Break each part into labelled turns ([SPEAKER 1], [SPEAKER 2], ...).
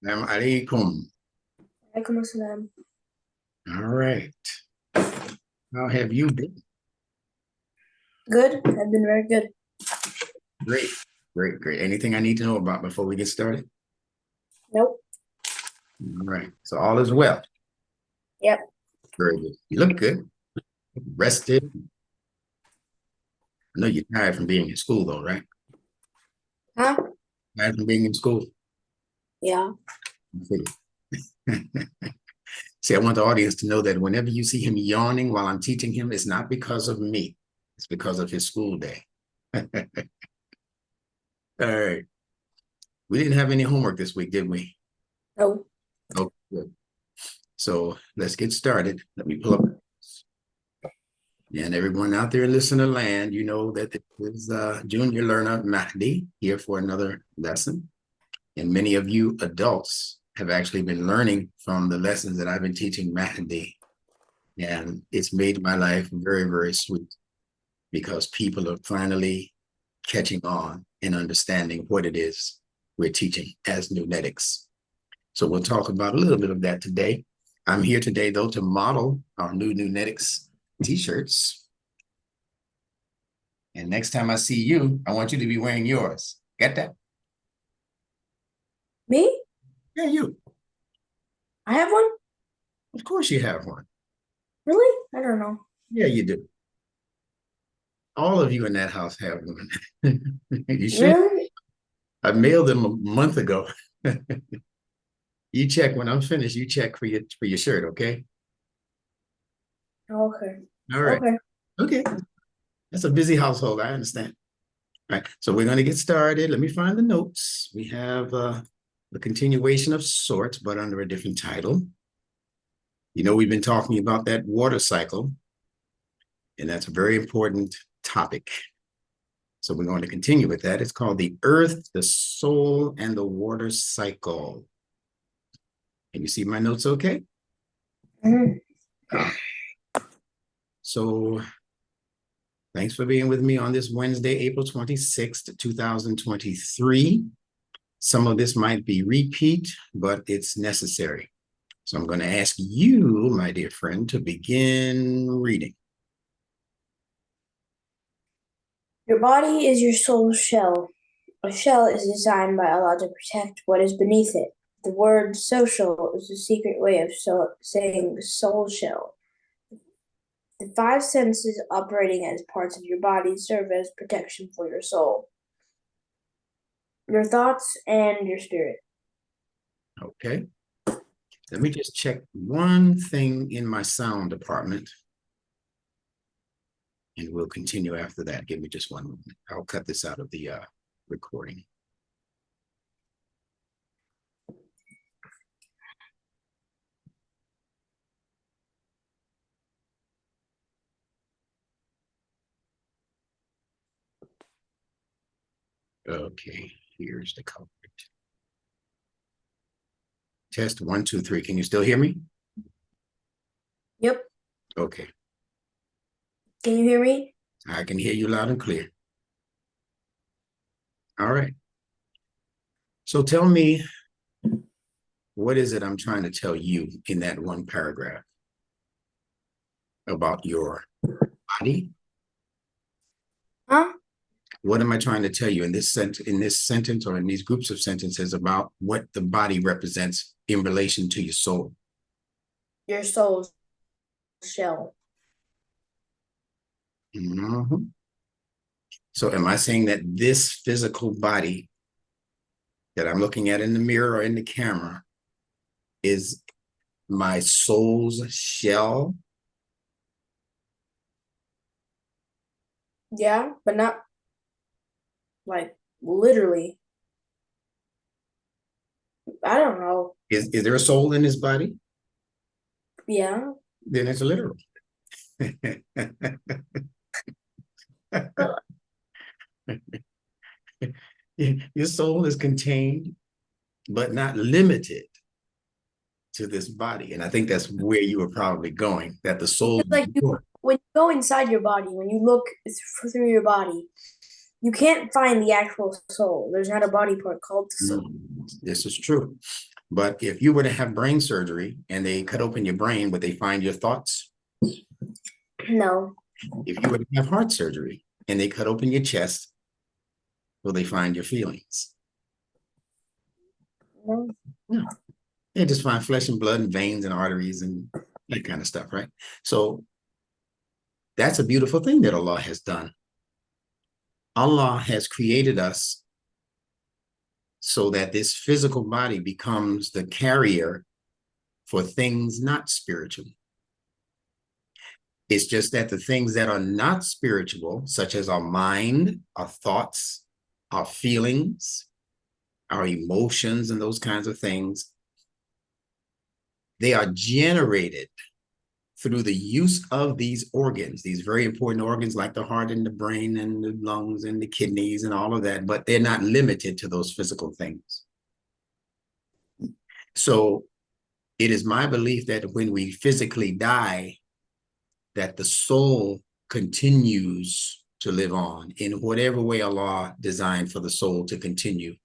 [SPEAKER 1] Salaam Alaykum.
[SPEAKER 2] Alaikum assalam.
[SPEAKER 1] All right. How have you been?
[SPEAKER 2] Good. I've been very good.
[SPEAKER 1] Great, great, great. Anything I need to know about before we get started?
[SPEAKER 2] Nope.
[SPEAKER 1] All right. So all is well.
[SPEAKER 2] Yep.
[SPEAKER 1] Very good. You look good. Rested. I know you're tired from being in school, though, right?
[SPEAKER 2] Huh?
[SPEAKER 1] Tired from being in school.
[SPEAKER 2] Yeah.
[SPEAKER 1] See, I want the audience to know that whenever you see him yawning while I'm teaching him, it's not because of me. It's because of his school day. All right. We didn't have any homework this week, did we?
[SPEAKER 2] No.
[SPEAKER 1] Oh, good. So let's get started. Let me pull up. And everyone out there in listener land, you know that this is Junior Learner Mahdi here for another lesson. And many of you adults have actually been learning from the lessons that I've been teaching Mahdi. And it's made my life very, very sweet because people are finally catching on and understanding what it is we're teaching as Nunetics. So we'll talk about a little bit of that today. I'm here today, though, to model our new Nunetics t-shirts. And next time I see you, I want you to be wearing yours. Get that?
[SPEAKER 2] Me?
[SPEAKER 1] Yeah, you.
[SPEAKER 2] I have one?
[SPEAKER 1] Of course you have one.
[SPEAKER 2] Really? I don't know.
[SPEAKER 1] Yeah, you do. All of you in that house have one. You should.
[SPEAKER 2] Really?
[SPEAKER 1] I mailed them a month ago. You check when I'm finished. You check for your shirt, okay?
[SPEAKER 2] Okay.
[SPEAKER 1] All right.
[SPEAKER 2] Okay.
[SPEAKER 1] Okay. That's a busy household. I understand. All right. So we're going to get started. Let me find the notes. We have the continuation of sorts, but under a different title. You know, we've been talking about that water cycle, and that's a very important topic. So we're going to continue with that. It's called the earth, the soul, and the water cycle. Can you see my notes okay?
[SPEAKER 2] Mhm.
[SPEAKER 1] So thanks for being with me on this Wednesday, April 26th, 2023. Some of this might be repeat, but it's necessary. So I'm going to ask you, my dear friend, to begin reading.
[SPEAKER 2] Your body is your soul's shell. A shell is designed by Allah to protect what is beneath it. The word social is a secret way of saying soul shell. The five senses operating as parts of your body serve as protection for your soul, your thoughts, and your spirit.
[SPEAKER 1] Okay. Let me just check one thing in my sound department. And we'll continue after that. Give me just one moment. I'll cut this out of the recording. Okay, here's the culprit. Test 1, 2, 3. Can you still hear me?
[SPEAKER 2] Yep.
[SPEAKER 1] Okay.
[SPEAKER 2] Can you hear me?
[SPEAKER 1] I can hear you loud and clear. All right. So tell me, what is it I'm trying to tell you in that one paragraph about your body?
[SPEAKER 2] Huh?
[SPEAKER 1] What am I trying to tell you in this sentence or in these groups of sentences about what the body represents in relation to your soul?
[SPEAKER 2] Your soul's shell.
[SPEAKER 1] Mm-hmm. So am I saying that this physical body that I'm looking at in the mirror or in the camera is my soul's shell?
[SPEAKER 2] Yeah, but not like literally. I don't know.
[SPEAKER 1] Is there a soul in this body?
[SPEAKER 2] Yeah.
[SPEAKER 1] Then it's literal. Your soul is contained, but not limited to this body. And I think that's where you were probably going, that the soul
[SPEAKER 2] Because like when you go inside your body, when you look through your body, you can't find the actual soul. There's not a body part called the soul.
[SPEAKER 1] This is true. But if you were to have brain surgery and they cut open your brain, would they find your thoughts?
[SPEAKER 2] No.
[SPEAKER 1] If you were to have heart surgery and they cut open your chest, will they find your feelings?
[SPEAKER 2] No.
[SPEAKER 1] No. They just find flesh and blood and veins and arteries and that kind of stuff, right? So that's a beautiful thing that Allah has done. Allah has created us so that this physical body becomes the carrier for things not spiritual. It's just that the things that are not spiritual, such as our mind, our thoughts, our feelings, our emotions, and those kinds of things, they are generated through the use of these organs, these very important organs like the heart and the brain and the lungs and the kidneys and all of that, but they're not limited to those physical things. So it is my belief that when we physically die, that the soul continues to live on in whatever way Allah designed for the soul to continue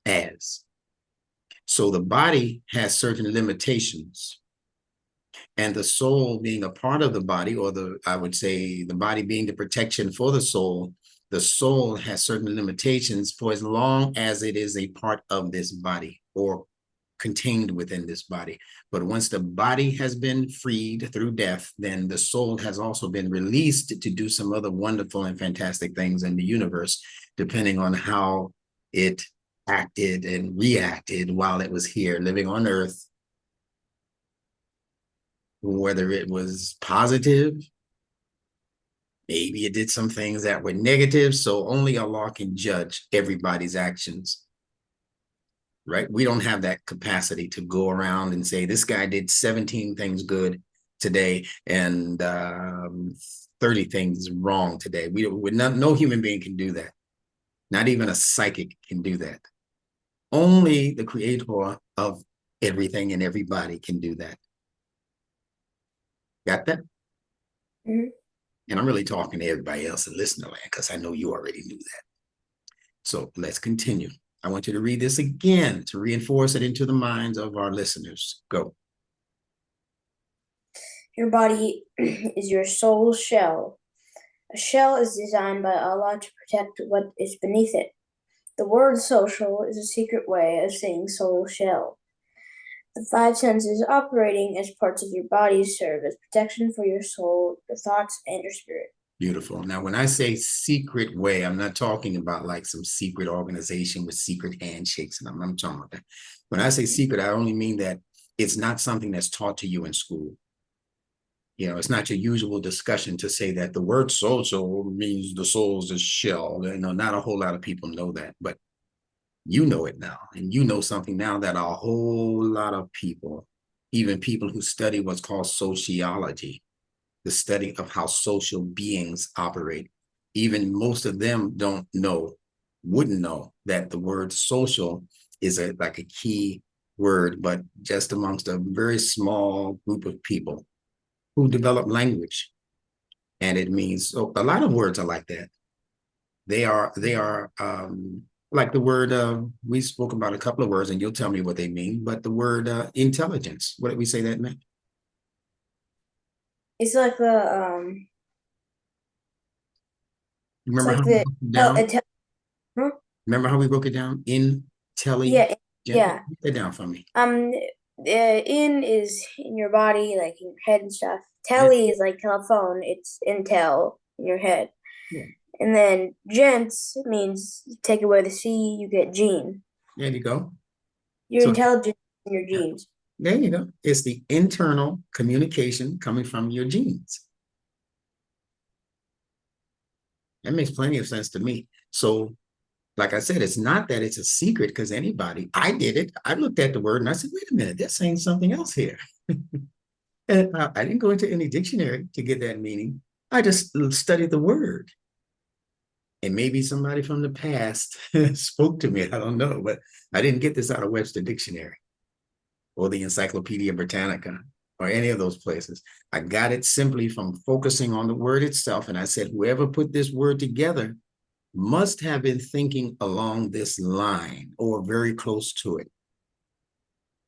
[SPEAKER 1] as. So the body has certain limitations, and the soul being a part of the body, or I would say the body being the protection for the soul has certain limitations for as long as it is a part of this body or contained within this body. But once the body has been freed through death, then the soul has also been released to do some other wonderful and fantastic things in the universe, depending on how it acted and reacted while it was here living on earth, whether it was positive, maybe it did some things that were negative. So only Allah can judge everybody's actions, right? We don't have that capacity to go around and say, this guy did 17 things good today and 30 things wrong today. No human being can do that. Not even a psychic can do that. Only the creator of everything and everybody can do that. Got that?
[SPEAKER 2] Mm-hmm.
[SPEAKER 1] And I'm really talking to everybody else in listener land because I know you already knew that. So let's continue. I want you to read this again to reinforce it into the minds of our listeners. Go.
[SPEAKER 2] Your body is your soul's shell. A shell is designed by Allah to protect what is beneath it. The word social is a secret way of saying soul shell. The five senses operating as parts of your body serve as protection for your soul, your thoughts, and your spirit.
[SPEAKER 1] Beautiful. Now, when I say secret way, I'm not talking about like some secret organization with secret handshakes. And I'm talking about that. When I say secret, I only mean that it's not something that's taught to you in school. You know, it's not your usual discussion to say that the word social means the soul's a shell. You know, not a whole lot of people know that, but you know it now. And you know something now that a whole lot of people, even people who study what's called sociology, the study of how social beings operate, even most of them wouldn't know that the word social is like a key word, but just amongst a very small group of people who develop language. And it means, so a lot of words are like that. They are like the word, we spoke about a couple of words and you'll tell me what they mean, but the word intelligence, what did we say that meant?
[SPEAKER 2] It's like the
[SPEAKER 1] Remember how we broke it down?
[SPEAKER 2] huh?
[SPEAKER 1] Remember how we broke it down?
[SPEAKER 2] Yeah, yeah.
[SPEAKER 1] Break that down for me.
[SPEAKER 2] In is in your body, like in your head and stuff. Tele is like telephone. It's intel in your head.
[SPEAKER 1] Yeah.
[SPEAKER 2] And then gents means take away the C, you get gene.
[SPEAKER 1] There you go.
[SPEAKER 2] Your intelligence in your genes.
[SPEAKER 1] There you go. It's the internal communication coming from your genes. That makes plenty of sense to me. So, like I said, it's not that it's a secret because I did it. I looked at the word and I said, wait a minute, they're saying something else here. And I didn't go into any dictionary to get that meaning. I just studied the word. And maybe somebody from the past spoke to me. I don't know, but I didn't get this out of Webster Dictionary or the Encyclopedia Britannica or any of those places. I got it simply from focusing on the word itself. And I said, whoever put this word together must have been thinking along this line or very close to it.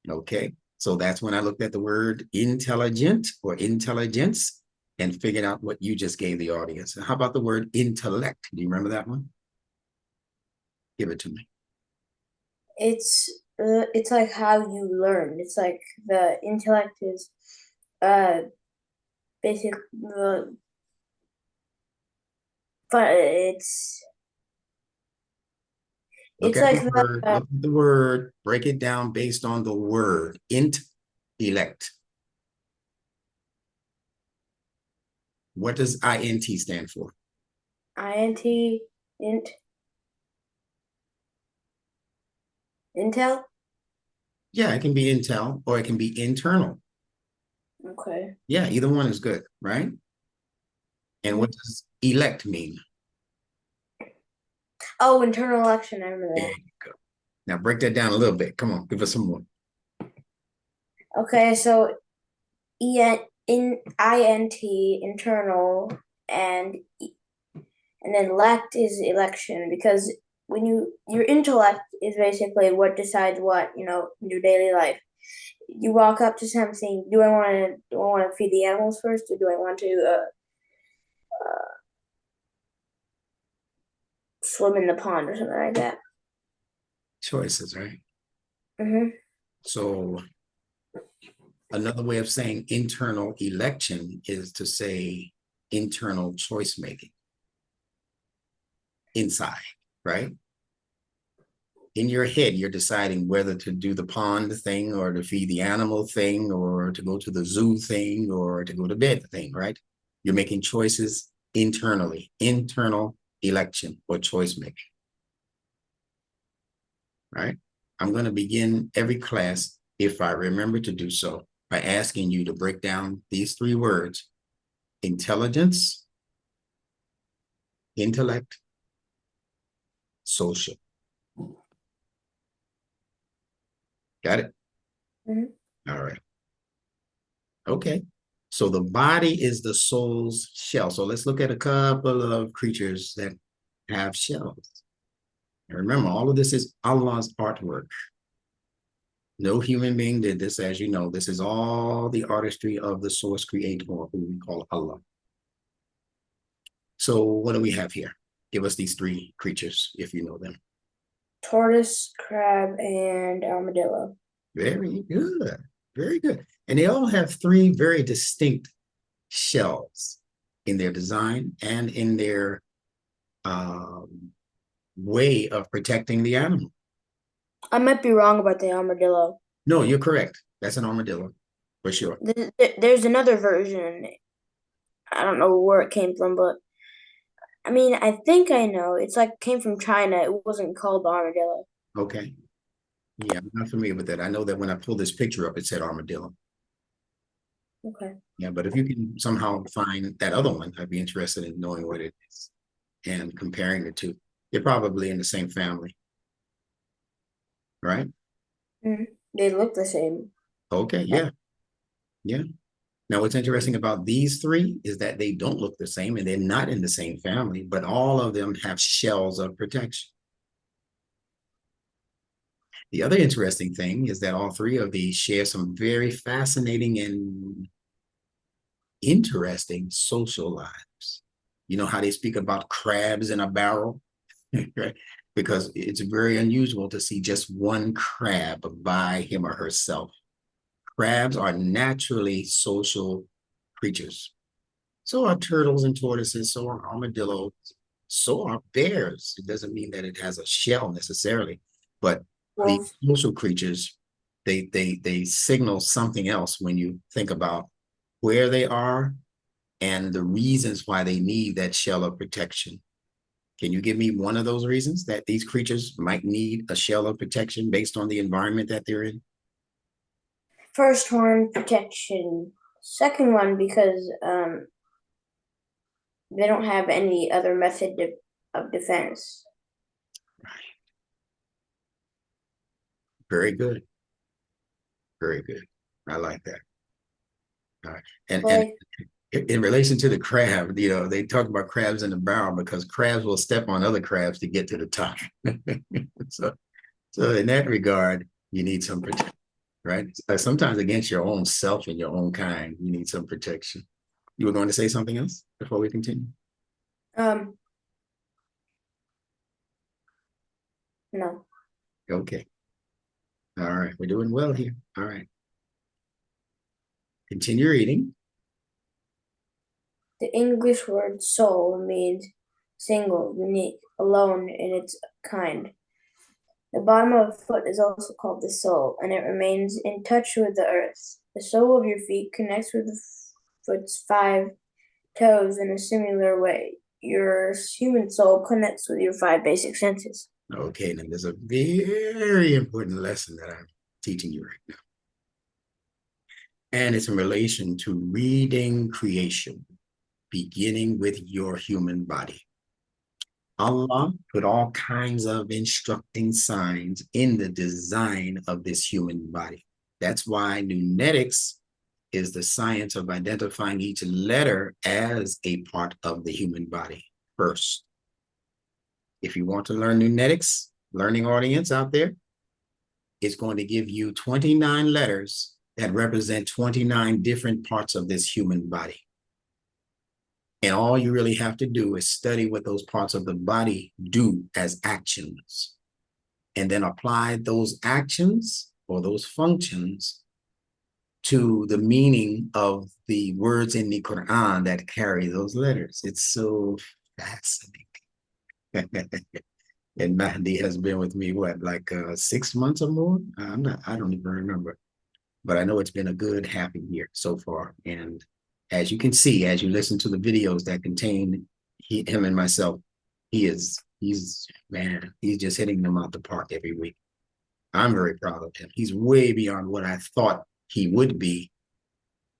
[SPEAKER 1] Okay, so that's when I looked at the word intelligent or intelligence and figured out what you just gave the audience. How about the word intellect? Do you remember that one? Give it to me.
[SPEAKER 2] It's like how you learn. It's like the intellect is uh basic the but
[SPEAKER 1] Look
[SPEAKER 2] it's
[SPEAKER 1] at
[SPEAKER 2] like
[SPEAKER 1] the word, look at the word, break it down based on the word intellect. What does INT stand for?
[SPEAKER 2] int int intel.
[SPEAKER 1] Yeah, it can be intel or it can be internal.
[SPEAKER 2] Okay.
[SPEAKER 1] Yeah, either one is good, right? And what
[SPEAKER 2] Mhm.
[SPEAKER 1] does elect mean?
[SPEAKER 2] Oh, internal election. I remember
[SPEAKER 1] There
[SPEAKER 2] that.
[SPEAKER 1] you go. Now break that down a little bit. Come on, give us some more.
[SPEAKER 2] Okay, so int internal and and then lect is election because when your intellect is basically what decides what in your daily life. You walk up to something. Do I want to feed the animals first, or do I want to swim in the pond or something like that?
[SPEAKER 1] Choices, right?
[SPEAKER 2] Mm-hmm.
[SPEAKER 1] So another way of saying internal election is to say internal choice making inside, right? In your head, you're deciding whether to do the pond thing or to feed the animal thing or to go to the zoo thing or to go to bed thing, right? You're making choices internally, internal election or choice making, right? I'm going to begin every class, if I remember to do so, by asking you to break down these three words: intelligence, intellect, social. Got it?
[SPEAKER 2] Mm-hmm.
[SPEAKER 1] All right. Okay. So the body is the soul's shell. So let's look at a couple of creatures that have shells. And remember, all of this is Allah's artwork. No human being did this, as you know. This is all the artistry of the source creator, who we call Allah. So what do we have here? Give us these three creatures, if you know them.
[SPEAKER 2] Tortoise, crab, and armadillo.
[SPEAKER 1] Very good. Very good. And they all have three very distinct shells in their design and in their um, way of protecting the animal.
[SPEAKER 2] I might be wrong about the armadillo.
[SPEAKER 1] No, you're correct. That's an armadillo for sure.
[SPEAKER 2] There's another version. I don't know where it came from, but I mean, I think I know. It's like came from China. It wasn't called the armadillo.
[SPEAKER 1] Okay. Yeah, I'm not familiar with that. I know that when I pulled this picture up, it said armadillo.
[SPEAKER 2] Okay.
[SPEAKER 1] Yeah, but if you can somehow find that other one, I'd be interested in knowing what it is and comparing the two. They're probably in the same family, right?
[SPEAKER 2] Mm-hmm. They look the same.
[SPEAKER 1] Okay, yeah, yeah. Now, what's interesting about these three is that they don't look the same and they're not in the same family, but all of them have shells of protection. The other interesting thing is that all three of these share some very fascinating and interesting social lives. You know how they speak about crabs in a barrel, right? Because it's very unusual to see just one crab by him or herself. Crabs are naturally social creatures. So are turtles and tortoises, so are armadillos, so are bears. It doesn't mean that it has a shell necessarily, but the
[SPEAKER 2] Wolf.
[SPEAKER 1] social creatures, they signal something else when you think about where they are and the reasons why they need that shell of protection. Can you give me one of those reasons that these creatures might need a shell of protection based on the environment that they're in?
[SPEAKER 2] First one, protection. Second one, because they don't have any other method of defense.
[SPEAKER 1] Very good. Very good. I like that. All right. And
[SPEAKER 2] Like,
[SPEAKER 1] in relation to the crab, you know, they talk about crabs in the barrel because crabs will step on other crabs to get to the top. so, so in that regard, you need some protection. right? Sometimes against your own self and your own kind, you need some protection. You were going to say something else before we continue?
[SPEAKER 2] Um, no.
[SPEAKER 1] Okay. All right. We're doing well here. All right. Continue reading.
[SPEAKER 2] The English word soul means single, unique, alone in its kind. The bottom of a foot is also called the sole, and it remains in touch with the earth. The sole of your feet connects with the foot's 5 toes in a similar way. Your human soul connects with your 5 basic senses.
[SPEAKER 1] Okay, now there's a very important lesson that I'm teaching you right now. And it's in relation to reading creation, beginning with your human body. Allah put all kinds of instructing signs in the design of this human body. That's why numetics is the science of identifying each letter as a part of the human body first. If you want to learn numetics, learning audience out there, it's going to give you 29 letters that represent 29 different parts of this human body. And all you really have to do is study what those parts of the body do as actions, and then apply those actions or those functions to the meaning of the words in the Quran that carry those letters. It's so fascinating. And Mahdi has been with me, what, like 6 months or more? I don't even remember. But I know it's been a good, happy year so far. And as you can see, as you listen to the videos that contain him and myself, he's just hitting them out the park every week. I'm very proud of him. He's way beyond what I thought he would be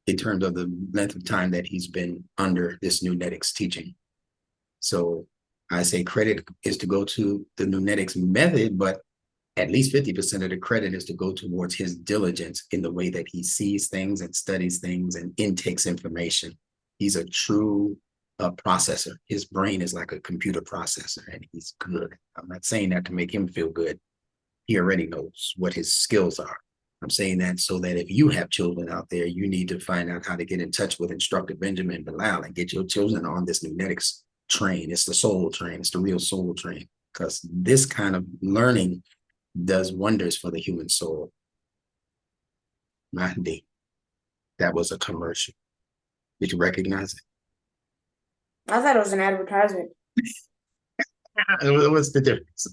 [SPEAKER 1] in terms of the length of time that he's been under this numetics teaching. So I say credit is to go to the numetics method, but at least 50% of the credit is to go towards his diligence in the way that he sees things and studies things and intakes information. He's a true processor. His brain is like a computer processor, and he's good. I'm not saying that to make him feel good. He already knows what his skills are. I'm saying that so that if you have children out there, you need to find out how to get in touch with Instructor Benjamin Bilal and get your children on this numetics train. It's the soul train. It's the real soul train, because this kind of learning does wonders for the human soul. Mahdi, that was a commercial. Did you recognize it?
[SPEAKER 2] I thought it was an advertisement.
[SPEAKER 1] What's the difference?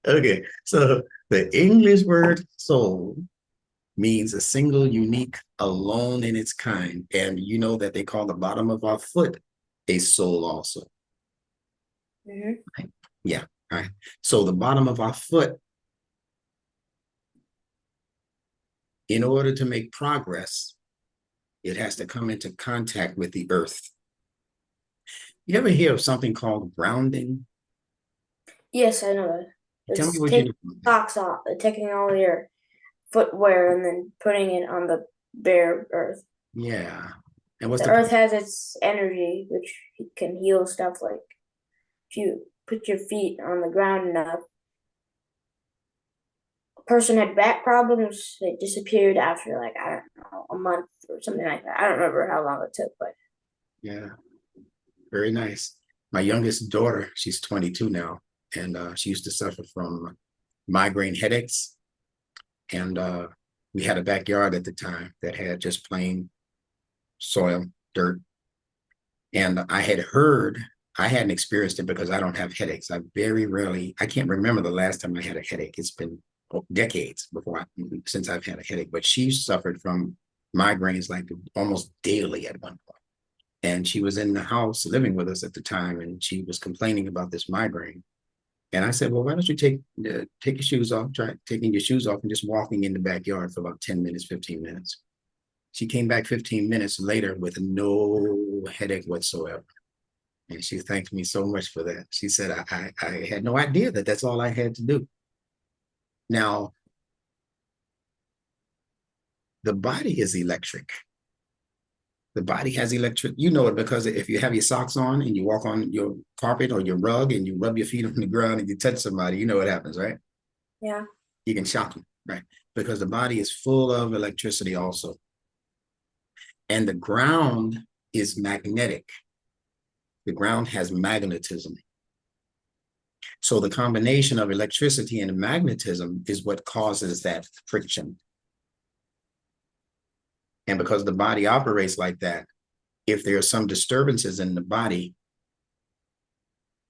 [SPEAKER 1] Okay, so the English word soul means a single, unique, alone in its kind. And you know that they call the bottom of our foot a sole also.
[SPEAKER 2] Mm-hmm.
[SPEAKER 1] Right? Yeah, right. So the bottom of our foot, in order to make progress, it has to come into contact with the earth. You ever hear of something called grounding?
[SPEAKER 2] Yes, I know that.
[SPEAKER 1] Tell me
[SPEAKER 2] It's
[SPEAKER 1] what you
[SPEAKER 2] taking
[SPEAKER 1] know.
[SPEAKER 2] socks off, taking all your footwear and then putting it on the bare earth.
[SPEAKER 1] Yeah. And what's
[SPEAKER 2] The
[SPEAKER 1] the
[SPEAKER 2] earth has its energy, which can heal stuff like if you put your feet on the ground enough. A person had back problems, they disappeared after like, I don't know, a month or something like that. I don't remember how long it took, but
[SPEAKER 1] Yeah, very nice. My youngest daughter, she's 22 now, and she used to suffer from migraine headaches. And we had a backyard at the time that had just plain soil, dirt. And I hadn't experienced it because I don't have headaches. I can't remember the last time I had a headache. It's been decades since I've had a headache, but she suffered from migraines like almost daily at one point. And she was in the house living with us at the time, and she was complaining about this migraine. And I said, well, why don't you take your shoes off, try taking your shoes off and just walking in the backyard for about 10 minutes, 15 minutes. She came back 15 minutes later with no headache whatsoever. And she thanked me so much for that. She said, I had no idea that that's all I had to do. Now, the body is electric. The body has electric, you know it, because if you have your socks on and you walk on your carpet or your rug and you rub your feet on the ground and you touch somebody, you know what happens, right?
[SPEAKER 2] yeah.
[SPEAKER 1] You can shock them, right? Because the body is full of electricity also. And the ground is magnetic. The ground has magnetism. So the combination of electricity and magnetism is what causes that friction. And because the body operates like that, if there are some disturbances in the body,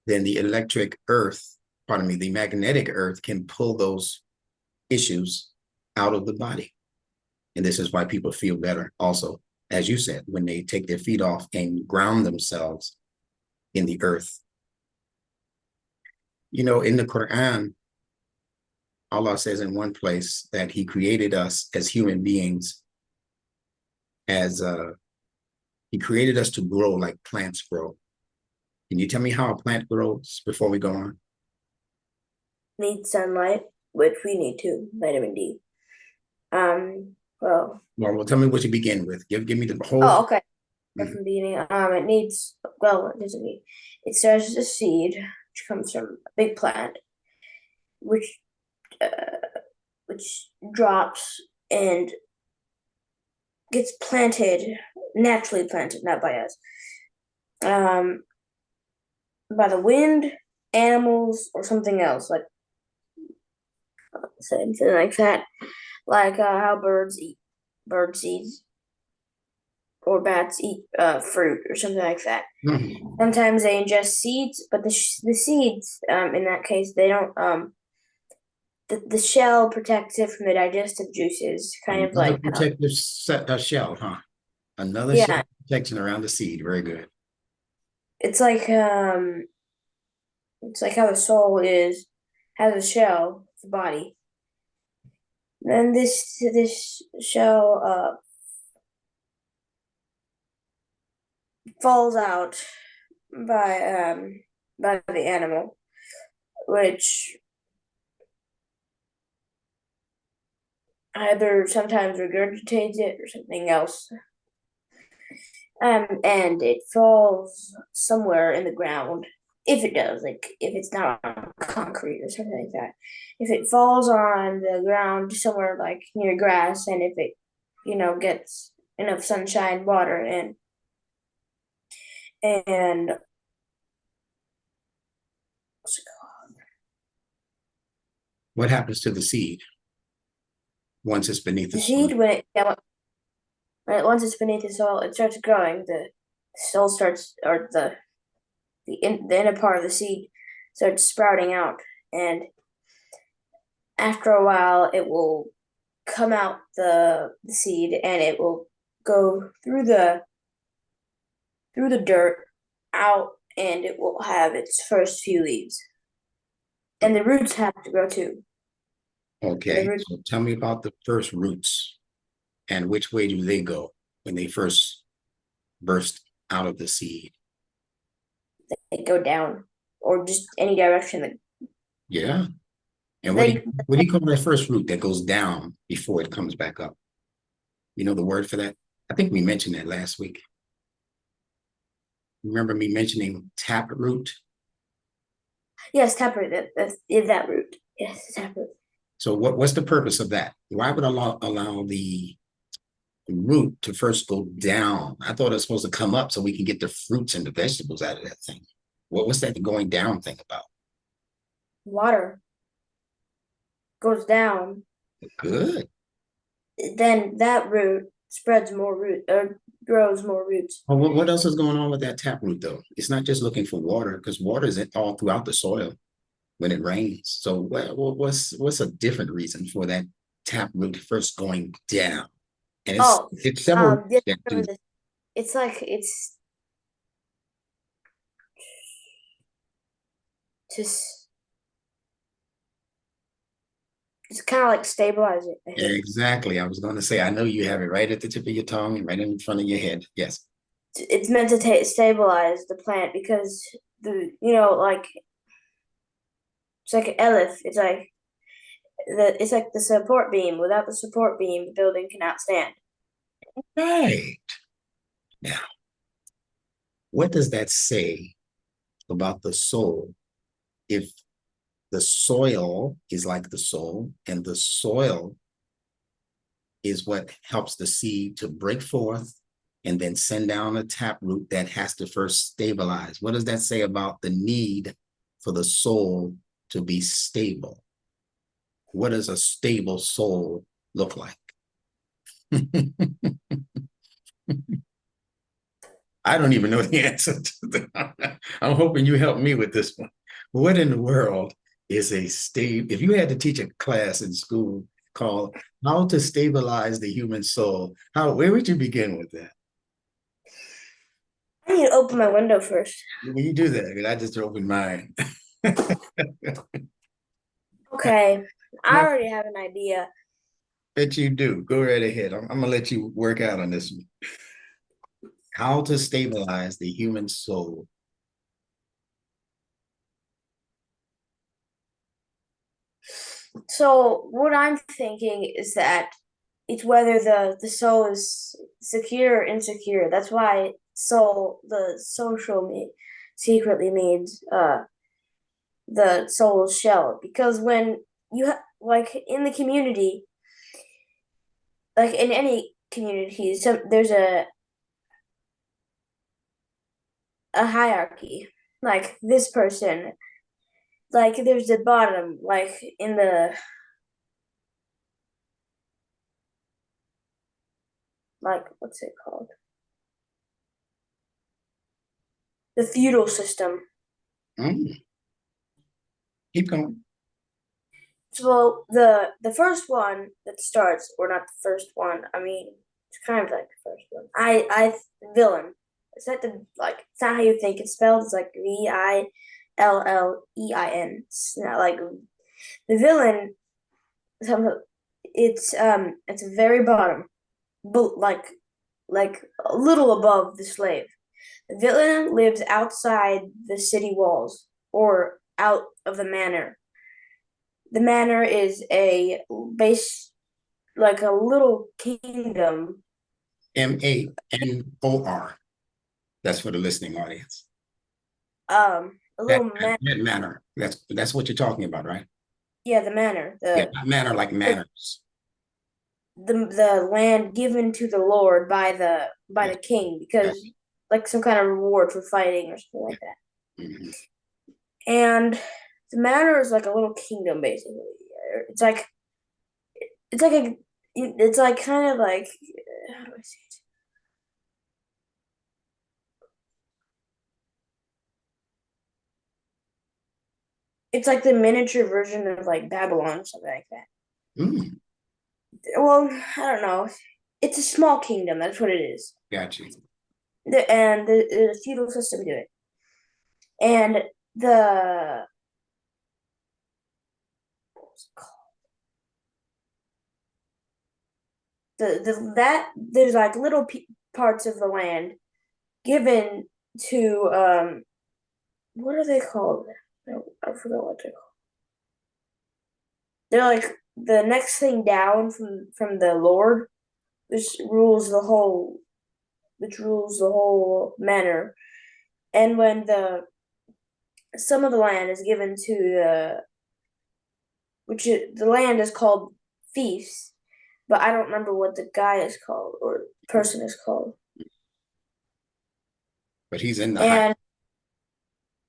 [SPEAKER 1] then the the magnetic earth can pull those issues out of the body. And this is why people feel better also, as you said, when they take their feet off and ground themselves in the earth. You know, in the Quran, Allah says in one place that he created us as human beings he created us to grow like plants grow. Can you tell me how a plant grows before we go on?
[SPEAKER 2] Needs sunlight, which we need too, vitamin D.
[SPEAKER 1] Well, tell me what you begin with. Give me the whole.
[SPEAKER 2] Oh, okay. From the beginning, it needs, well, it doesn't need, it starts as a seed, which comes from a big plant, which drops and gets planted, naturally planted, not by us, by the wind, animals, or something else, like something like that, like how birds eat bird seeds, or bats eat fruit, or something like that.
[SPEAKER 1] Mhm.
[SPEAKER 2] Sometimes they ingest seeds, but the seeds, in that case, they don't. The shell protects it from the digestive juices, kind of
[SPEAKER 1] Another
[SPEAKER 2] like
[SPEAKER 1] protective shell, huh? Another shell
[SPEAKER 2] yeah.
[SPEAKER 1] protection around the seed. Very good.
[SPEAKER 2] It's like how the soul has a shell, the body. Then this shell falls out by the animal, which either sometimes regurgitates it or something else. And it falls somewhere in the ground. If it does, like if it's not on concrete or something like that. If it falls on the ground somewhere like near grass, and if it, gets enough sunshine, water, and what's it called?
[SPEAKER 1] What happens to the seed once it's beneath the
[SPEAKER 2] The
[SPEAKER 1] soil?
[SPEAKER 2] seed, once it's beneath the soil, it starts growing. The soil starts, or the inner part of the seed starts sprouting out, and after a while, it will come out the seed, and it will go through the dirt out, and it will have its first few leaves, and the roots have to grow too.
[SPEAKER 1] Okay, so tell me about the first roots and which way do they go when they first burst out of the seed?
[SPEAKER 2] They go down, or just any direction.
[SPEAKER 1] Yeah. And
[SPEAKER 2] They
[SPEAKER 1] what do you call that first root that goes down before it comes back up? You know the word for that? I think we mentioned that last week. Remember me mentioning taproot?
[SPEAKER 2] Yes, taproot. That root. Yes, taproot.
[SPEAKER 1] So what's the purpose of that? Why would allow the root to first go down? I thought it was supposed to come up so we can get the fruits and the vegetables out of that thing. What's that going down thing about?
[SPEAKER 2] Water goes down,
[SPEAKER 1] Good.
[SPEAKER 2] then that root spreads more root, or grows more roots.
[SPEAKER 1] Well, what else is going on with that taproot though? It's not just looking for water because water is all throughout the soil when it rains. So what's a different reason for that taproot first going down? And it's several
[SPEAKER 2] Yeah,
[SPEAKER 1] that do.
[SPEAKER 2] it's like it's just it's kind of like stabilize it, I think.
[SPEAKER 1] Exactly. I was going to say, I know you have it right at the tip of your tongue and right in front of your head. Yes.
[SPEAKER 2] It's meant to stabilize the plant, because like it's like an elif. It's like the support beam. Without the support beam, the building cannot stand.
[SPEAKER 1] Right. Now, what does that say about the soul if The soil is like the soul, and the soil is what helps the seed to break forth and then send down a taproot that has to first stabilize. What does that say about the need for the soul to be stable? What does a stable soul look like? I don't even know the answer to that. I'm hoping you help me with this one. What in the world is a stable? If you had to teach a class in school called How to Stabilize the Human Soul, where would you begin with that?
[SPEAKER 2] I need to open my window first.
[SPEAKER 1] When you do that, because I just opened mine.
[SPEAKER 2] Okay, I already have an idea.
[SPEAKER 1] Bet you do. Go right ahead. I'm gonna let you work out on this one. How to stabilize the human soul.
[SPEAKER 2] So what I'm thinking is that it's whether the soul is secure or insecure. That's why soul the secretly means the soul's shell, because when like in the community, like in any community, there's a hierarchy. Like this person, like there's the bottom, like in the like what's it called? The feudal system.
[SPEAKER 1] Mm. Keep going.
[SPEAKER 2] So the first one that starts, or not the first one. I mean, it's kind of like the first one. Villain. It's not it's not how you think it's spelled. It's like Villein. It's not like the villain. It's very bottom, but like a little above the slave. The villain lives outside the city walls or out of the manor. The manor is a base, like a little kingdom.
[SPEAKER 1] Manor. That's for the listening audience.
[SPEAKER 2] A
[SPEAKER 1] That,
[SPEAKER 2] little manor.
[SPEAKER 1] that manner. That's what you're talking about, right?
[SPEAKER 2] Yeah, the manor.
[SPEAKER 1] Yeah, not manner like manners.
[SPEAKER 2] The land given to the Lord by
[SPEAKER 1] Yes,
[SPEAKER 2] the king,
[SPEAKER 1] yes.
[SPEAKER 2] because like some kind of reward for fighting or something like that.
[SPEAKER 1] Mhm.
[SPEAKER 2] And the manor is like a little kingdom, basically. It's like it's like a it's like kind of like how do I say it? It's like the miniature version of like Babylon or something like that.
[SPEAKER 1] Mm,
[SPEAKER 2] Well, I don't know. It's a small kingdom. That's what it is.
[SPEAKER 1] got you.
[SPEAKER 2] And the feudal system do it. And the what's it called? That there's like little parts of the land given to what are they called? I forgot what they're called. They're like the next thing down from the Lord, which rules the whole manor. And when some of the land is given to the land is called fiefs, but I don't remember what the guy is called or person is called.
[SPEAKER 1] But he's in the high.
[SPEAKER 2] And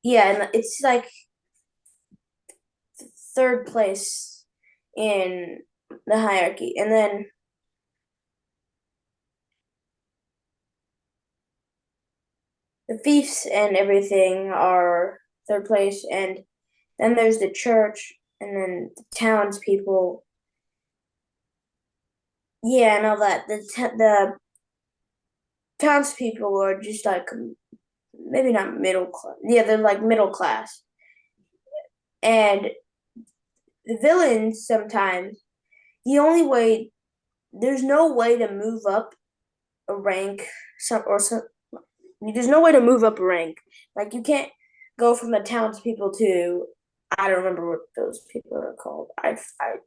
[SPEAKER 2] yeah, and it's like third place in the hierarchy. And then the fiefs and everything are third place, and then there's the church, and then the townspeople. Yeah, and all that. The townspeople are just like maybe not middle class. Yeah, they're like middle class, and the villains sometimes the only way there's no way to move up a rank some there's no way to move up a rank. Like you can't go from the townspeople to I don't remember what those people are called. I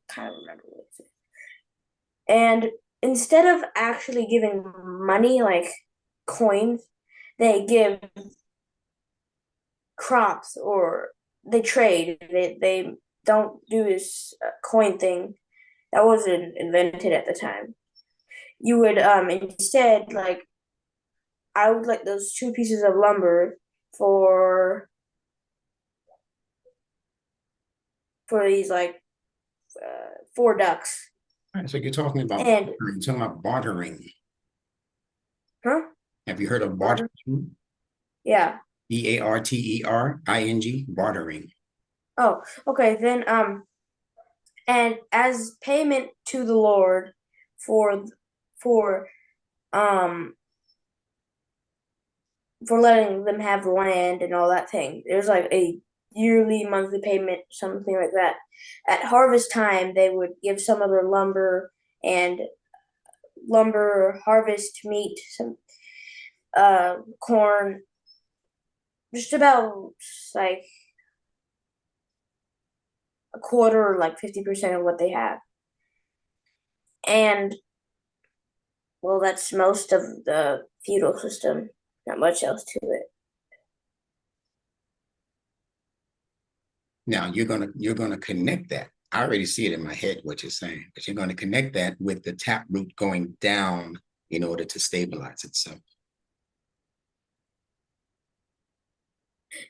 [SPEAKER 2] kind of remember what it's. And instead of actually giving money like coins, they give crops or they trade. They don't do this coin thing. That wasn't invented at the time. You would instead like I would like those two pieces of lumber for these like four ducks.
[SPEAKER 1] All right, so
[SPEAKER 2] And
[SPEAKER 1] you're talking about bartering.
[SPEAKER 2] huh?
[SPEAKER 1] Have you heard of
[SPEAKER 2] Barter?
[SPEAKER 1] bartering?
[SPEAKER 2] Yeah.
[SPEAKER 1] Bartering, bartering.
[SPEAKER 2] Oh, okay. Then and as payment to the Lord for for um for letting them have the land and all that thing. There's like a yearly, monthly payment, something like that. At harvest time, they would give some of their and lumber, harvest meat, some corn, just about like a quarter or like 50% of what they have. And well, that's most of the feudal system. Not much else to it.
[SPEAKER 1] Now you're gonna connect that. I already see it in my head what you're saying, but you're gonna connect that with the taproot going down in order to stabilize itself.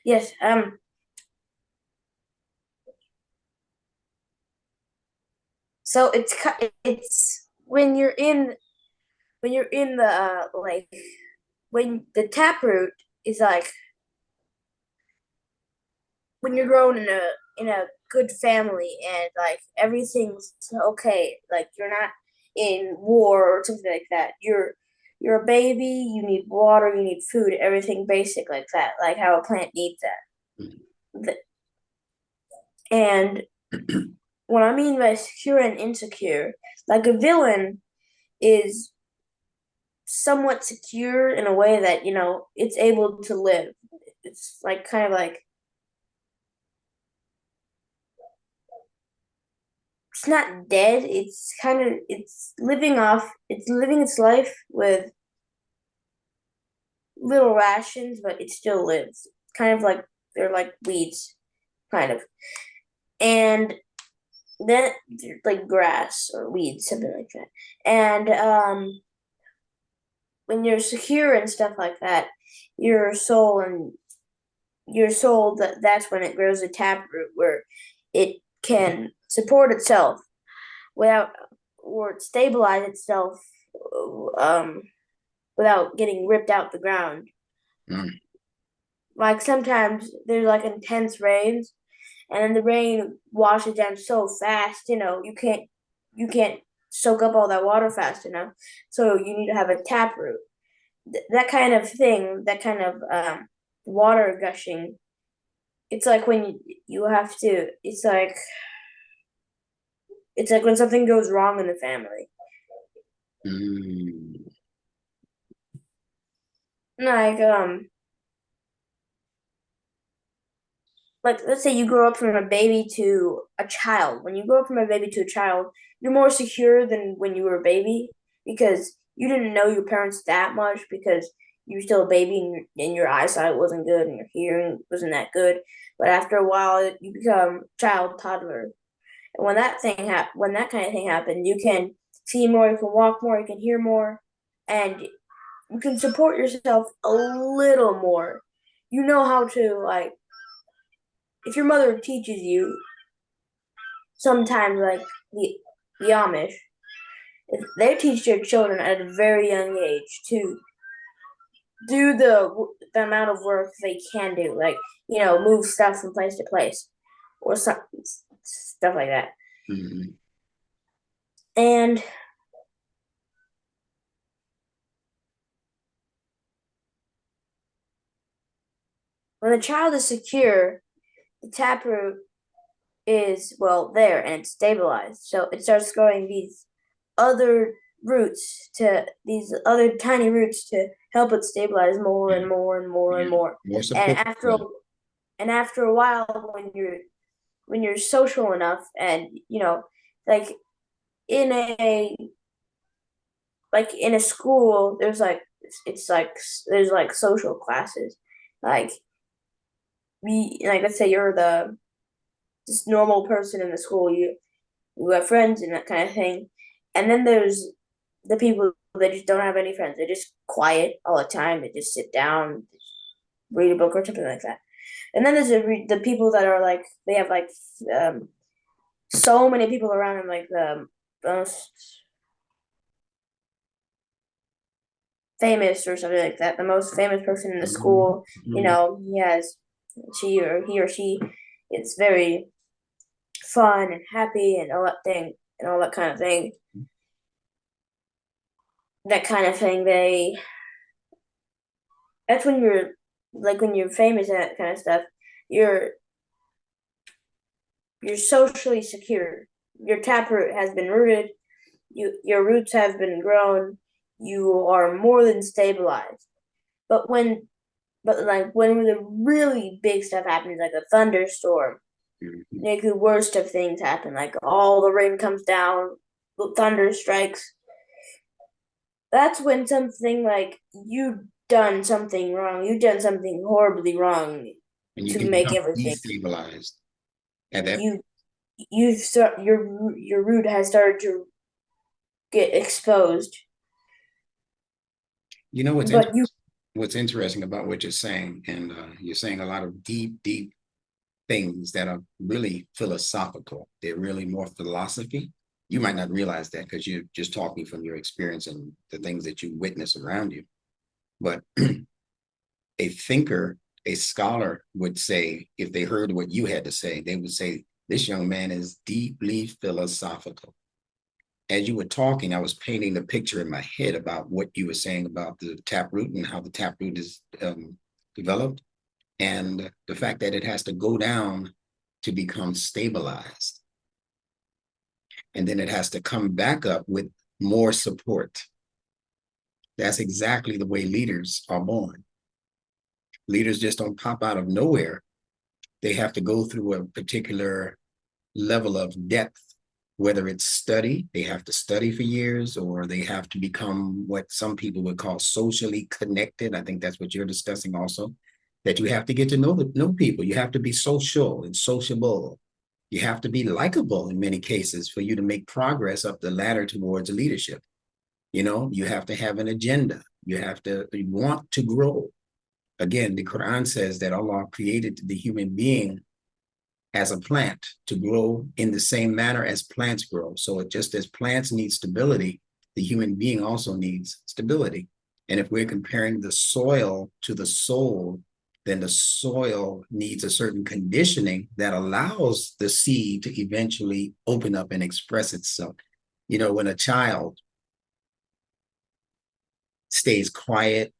[SPEAKER 2] Yes. So it's when you're in the like when the taproot is like when you're grown in a good family and like everything's okay, like you're not in war or something like that. You're a baby, you need water, you need food, everything basic like that, like how a plant needs that. And what I mean by secure and insecure, like a villain is somewhat secure in a way that, it's able to live. It's like kind of like it's not dead. It's living its life with little rations, but it still lives. Kind of like they're like weeds, kind of. And then like grass or weeds, something like that. And when you're secure and stuff like that, your soul and that's when it grows a taproot where it can support itself without or stabilize itself um without getting ripped out the ground.
[SPEAKER 1] Mm.
[SPEAKER 2] Like sometimes there's like intense rains and then the rain washes down so fast, you can't soak up all that water fast enough. So you need to have a taproot. That kind of thing, that kind of water gushing. It's like when you have to. It's like when something goes wrong in the family.
[SPEAKER 1] Mm.
[SPEAKER 2] Like like let's say you grow up from a baby to a child. When you grow up from a baby to a child, you're more secure than when you were a baby because you didn't know your parents that much because you were still a baby and your eyesight wasn't good and your hearing wasn't that good. But after a while, you become child toddler. And when that kind of thing happens, you can see more, you can walk more, you can hear more, and you can support yourself a little more. You know how to like if your mother teaches you sometimes like the Amish, if they teach their children at a very young age to do the amount of work they can do, like move stuff from place to place, or some stuff like that.
[SPEAKER 1] Mm-hmm.
[SPEAKER 2] And when the child is secure, the taproot is there and it's stabilized. So it starts growing these other tiny roots to help it stabilize more
[SPEAKER 1] Yeah.
[SPEAKER 2] and more and more and
[SPEAKER 1] Yeah.
[SPEAKER 2] more.
[SPEAKER 1] More
[SPEAKER 2] And
[SPEAKER 1] support.
[SPEAKER 2] after a while, when you're social enough, and like in a in a school, it's like there's like social classes, like let's say you're the this normal person in the school. You have friends and that kind of thing. And then there's the people that just don't have any friends. They're just quiet all the time. They just sit down, read a book or something like that. And then there's the people that are like they have like so many people around them, like the most famous or something like that. The most famous person in the school, he or she, it's very fun and happy and all that thing and all that kind of thing. That kind of thing. That's when you're like when you're famous and that kind of stuff. You're you're socially secure. Your taproot has been rooted. Your roots have been grown. You are more than stabilized. But when the really big stuff happens, like a thunderstorm, like the worst of things happen, like all the rain comes down, the thunder strikes. That's when something like you've done something wrong. You've done something horribly wrong
[SPEAKER 1] And you
[SPEAKER 2] to
[SPEAKER 1] can
[SPEAKER 2] make
[SPEAKER 1] become
[SPEAKER 2] everything.
[SPEAKER 1] destabilized at that.
[SPEAKER 2] You start your root has started to get exposed.
[SPEAKER 1] You know
[SPEAKER 2] But you
[SPEAKER 1] what's interesting about what you're saying, and you're saying a lot of deep, deep things that are really philosophical. They're really more philosophy. You might not realize that because you're just talking from your experience and the things that you witness around you. But a thinker, a scholar would say, if they heard what you had to say, they would say, this young man is deeply philosophical. As you were talking, I was painting the picture in my head about what you were saying about the taproot and how the taproot is developed, and the fact that it has to go down to become stabilized. And then it has to come back up with more support. That's exactly the way leaders are born. Leaders just don't pop out of nowhere. They have to go through a particular level of depth, whether it's study, they have to study for years, or they have to become what some people would call socially connected. I think that's what you're discussing also, that you have to get to know people. You have to be social and sociable. You have to be likable in many cases for you to make progress up the ladder towards leadership. You have to have an agenda. You want to grow. Again, the Quran says that Allah created the human being as a plant to grow in the same manner as plants grow. So just as plants need stability, the human being also needs stability. And if we're comparing the soil to the soul, then the soil needs a certain conditioning that allows the seed to eventually open up and express itself. When a child stays quiet,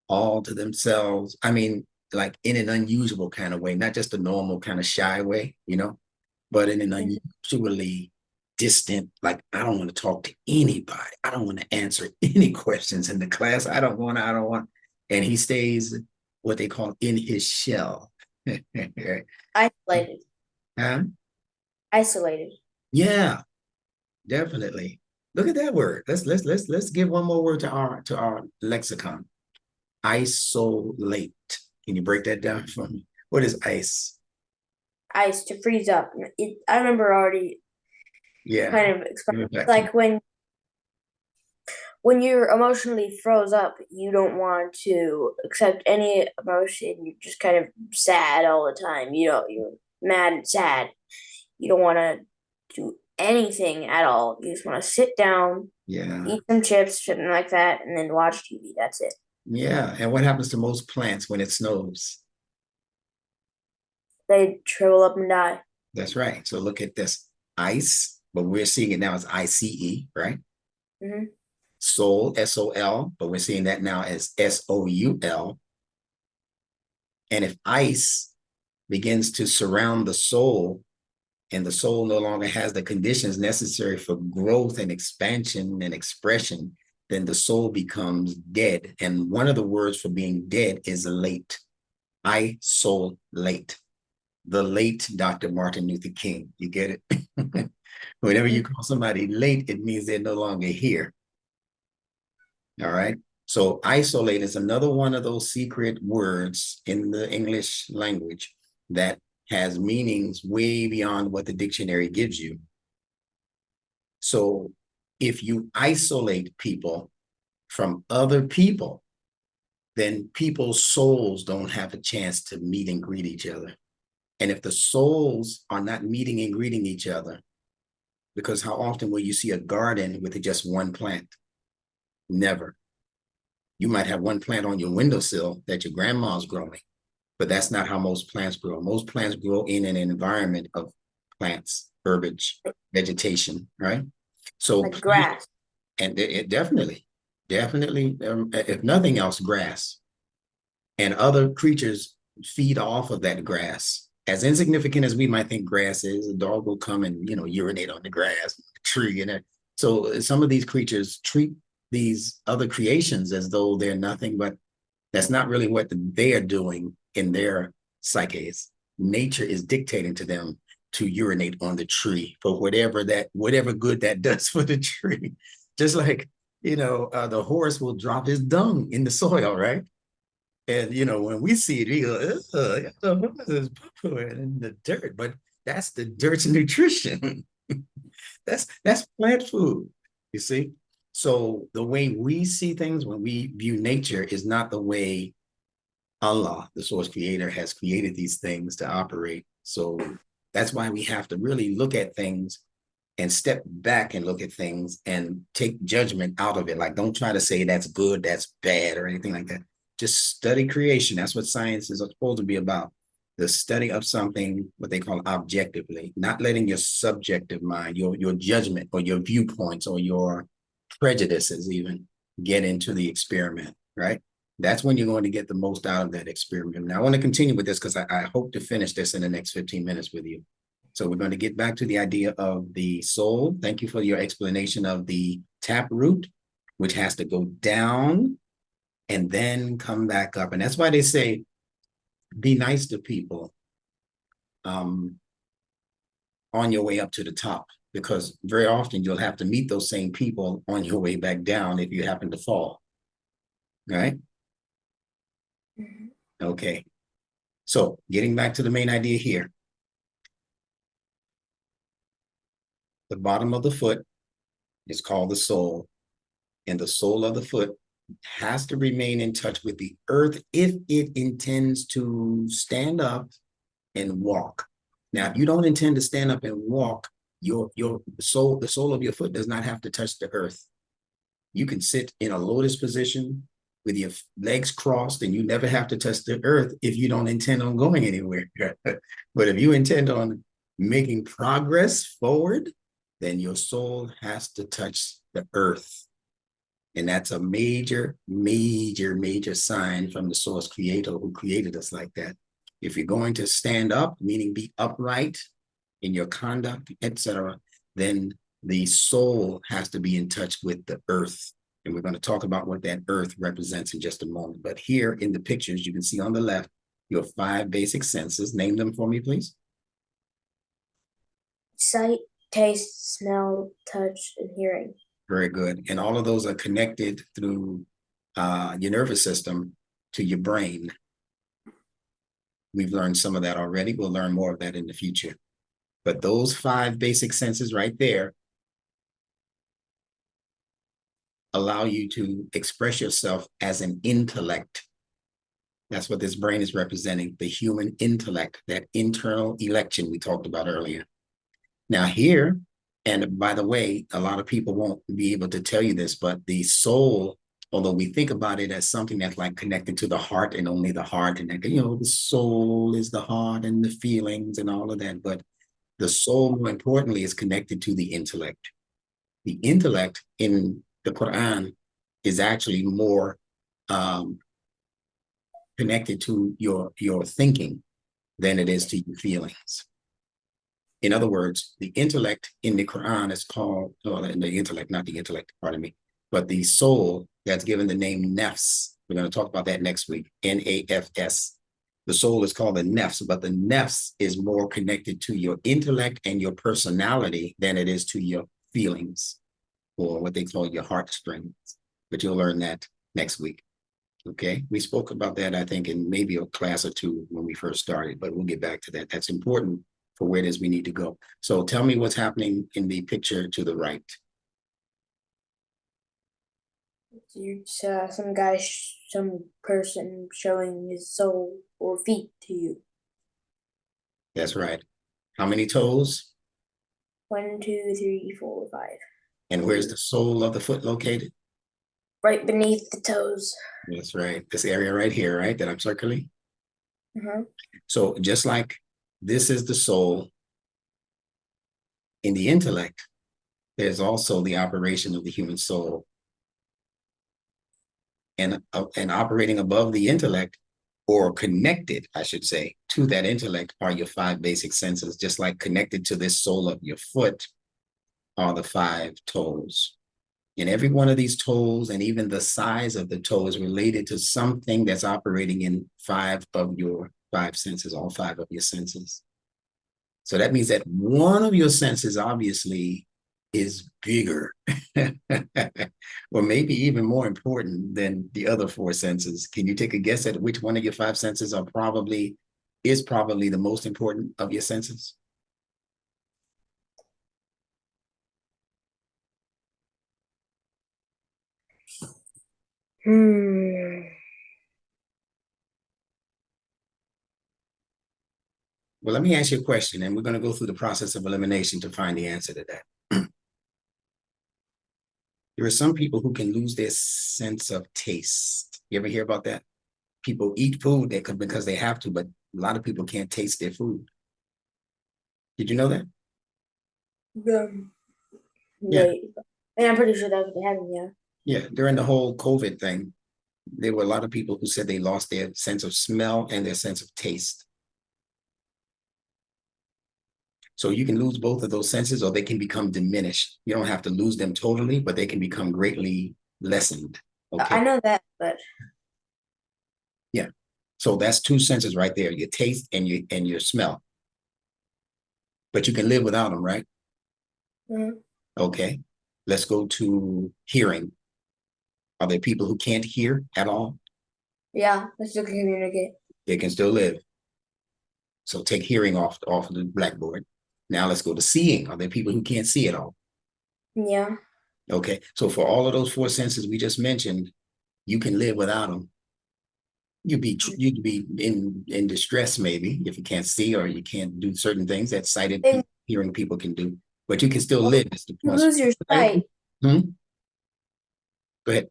[SPEAKER 1] all to themselves, like in an unusual kind of way, not just a normal kind of shy way, but in an unusually distant, like, I don't want to talk to anybody. I don't want to answer any questions in the class. I don't want. And he stays what they call in his shell.
[SPEAKER 2] isolated.
[SPEAKER 1] Huh?
[SPEAKER 2] Isolated.
[SPEAKER 1] Yeah, definitely. Look at that word. Let's give one more word to our lexicon. Isolate. Can you break that down for me? What is ice?
[SPEAKER 2] Ice to freeze up. I remember already kind of explaining. Like when you're emotionally froze up, you don't want to accept any emotion. You're just kind of sad all the time. You're mad and sad. You don't want to do anything at all. You just want to sit down, eat some chips, something like that, and then watch TV. That's it.
[SPEAKER 1] Yeah. And what happens to most plants when it snows?
[SPEAKER 2] They shrivel up and die.
[SPEAKER 1] That's right. So look at this ice, but we're seeing it now as ICE, right?
[SPEAKER 2] Mm-hmm.
[SPEAKER 1] Soul, SOL, but we're seeing that now as SOUL. And if ice begins to surround the soul, and the soul no longer has the conditions necessary for growth and expansion and expression, then the soul becomes dead. And one of the words for being dead is late. Isolate. The late Dr. Martin Luther King. You get it? Whenever you call somebody late, it means they're no longer here. All right. So isolate is another one of those secret words in the English language that has meanings way beyond what the dictionary gives you. So if you isolate people from other people, then people's souls don't have a chance to meet and greet each other. And if the souls are not meeting and greeting each other, because how often will you see a garden with just one plant? Never. You might have one plant on your windowsill that your grandma's growing, but that's not how most plants grow. Most plants grow in an environment of plants, herbage, vegetation, right? So
[SPEAKER 2] like grass.
[SPEAKER 1] and it definitely, if nothing else, grass and other creatures feed off of that grass. As insignificant as we might think grass is, a dog will come and urinate on the grass, the tree, and it. So some of these creatures treat these other creations as though they're nothing, but that's not really what they are doing in their psyches. Nature is dictating to them to urinate on the tree for whatever good that does for the tree. Just like the horse will drop his dung in the soil, right? And when we see it, we go, what is poo in the dirt? But that's the dirt's nutrition. that's plant food, you see? So the way we see things when we view nature is not the way Allah, the source creator, has created these things to operate. So that's why we have to really look at things and step back and look at things and take judgment out of it. Like, don't try to say that's good, that's bad, or anything like that. Just study creation. That's what science is supposed to be about. The study of something, what they call objectively, not letting your subjective mind, your judgment or your viewpoints or your prejudices even get into the experiment, right? That's when you're going to get the most out of that experiment. Now, I want to continue with this because I hope to finish this in the next 15 minutes with you. So we're going to get back to the idea of the soul. Thank you for your explanation of the tap root, which has to go down and then come back up. And that's why they say, be nice to people on your way up to the top, because very often you'll have to meet those same people on your way back down if you happen to fall, right?
[SPEAKER 2] Mhm.
[SPEAKER 1] Okay. So getting back to the main idea here. The bottom of the foot is called the sole, and the sole of the foot has to remain in touch with the earth if it intends to stand up and walk. Now, if you don't intend to stand up and walk, the sole of your foot does not have to touch the earth. You can sit in a lotus position with your legs crossed, and you never have to touch the earth if you don't intend on going anywhere. But if you intend on making progress forward, then your soul has to touch the earth. And that's a major, major, major sign from the source creator who created us like that. If you're going to stand up, meaning be upright in your conduct, etc., then the soul has to be in touch with the earth. And we're going to talk about what that earth represents in just a moment. But here in the pictures, you can see on the left, your 5 basic senses. Name them for me, please.
[SPEAKER 2] Sight, taste, smell, touch, and hearing.
[SPEAKER 1] Very good. And all of those are connected through your nervous system to your brain. We've learned some of that already. We'll learn more of that in the future. But those 5 basic senses right there allow you to express yourself as an intellect. That's what this brain is representing, the human intellect, that internal election we talked about earlier. Now here, and by the way, a lot of people won't be able to tell you this, but the soul, although we think about it as something that's like connected to the heart and only the heart, and the soul is the heart and the feelings and all of that, but the soul, more importantly, is connected to the intellect. The intellect in the Quran is actually more connected to your thinking than it is to your feelings. In other words, the intellect in the Quran is called, not the intellect, pardon me, but the soul that's given the name nafs. We're going to talk about that next week, N-A-F-S. The soul is called the nafs, but the nafs is more connected to your intellect and your personality than it is to your feelings, or what they call your heartstrings. But you'll learn that next week. Okay, we spoke about that, I think, in maybe a class or two when we first started, but we'll get back to that. That's important for where it is we need to go. So tell me what's happening in the picture to the right.
[SPEAKER 2] It's some person showing his soul or feet to you.
[SPEAKER 1] That's right. How many toes?
[SPEAKER 2] 1, 2, 3, 4, 5.
[SPEAKER 1] And where's the sole of the foot located?
[SPEAKER 2] Right beneath the toes.
[SPEAKER 1] That's right. This area right here, right, that I'm circling.
[SPEAKER 2] Uh-huh.
[SPEAKER 1] So just like this is the soul in the intellect, there's also the operation of the human soul. And operating above the intellect, or connected, I should say, to that intellect are your 5 basic senses, just like connected to this sole of your foot are the 5 toes. And every one of these toes, and even the size of the toe, is related to something that's operating in 5 of your 5 senses, all 5 of your senses. So that means that one of your senses obviously is bigger, or maybe even more important than the other 4 senses. Can you take a guess at which one of your 5 senses is probably the most important of your senses? Well, let me ask you a question, and we're going to go through the process of elimination to find the answer to that. There are some people who can lose their sense of taste. You ever hear about that? People eat food because they have to, but a lot of people can't taste their food. Did you know that? Yeah.
[SPEAKER 2] And I'm pretty sure that's what happened, yeah.
[SPEAKER 1] Yeah. During the whole COVID thing, there were a lot of people who said they lost their sense of smell and their sense of taste. So you can lose both of those senses, or they can become diminished. You don't have to lose them totally, but they can become greatly lessened. Okay.
[SPEAKER 2] I know that, but
[SPEAKER 1] yeah. So that's 2 senses right there: your taste and your smell. But you can live without them, right?
[SPEAKER 2] mm-hmm.
[SPEAKER 1] Okay. Let's go to hearing. Are there people who can't hear at all?
[SPEAKER 2] Yeah, let's still communicate.
[SPEAKER 1] They can still live. So take hearing off of the blackboard. Now let's go to seeing. Are there people who can't see at all?
[SPEAKER 2] Yeah.
[SPEAKER 1] Okay. So for all of those 4 senses we just mentioned, you can live without them. You'd be in distress maybe if you can't see or you can't do certain things that sighted hearing people can do, but you can still live. Is the
[SPEAKER 2] You
[SPEAKER 1] point.
[SPEAKER 2] lose your sight.
[SPEAKER 1] Go ahead.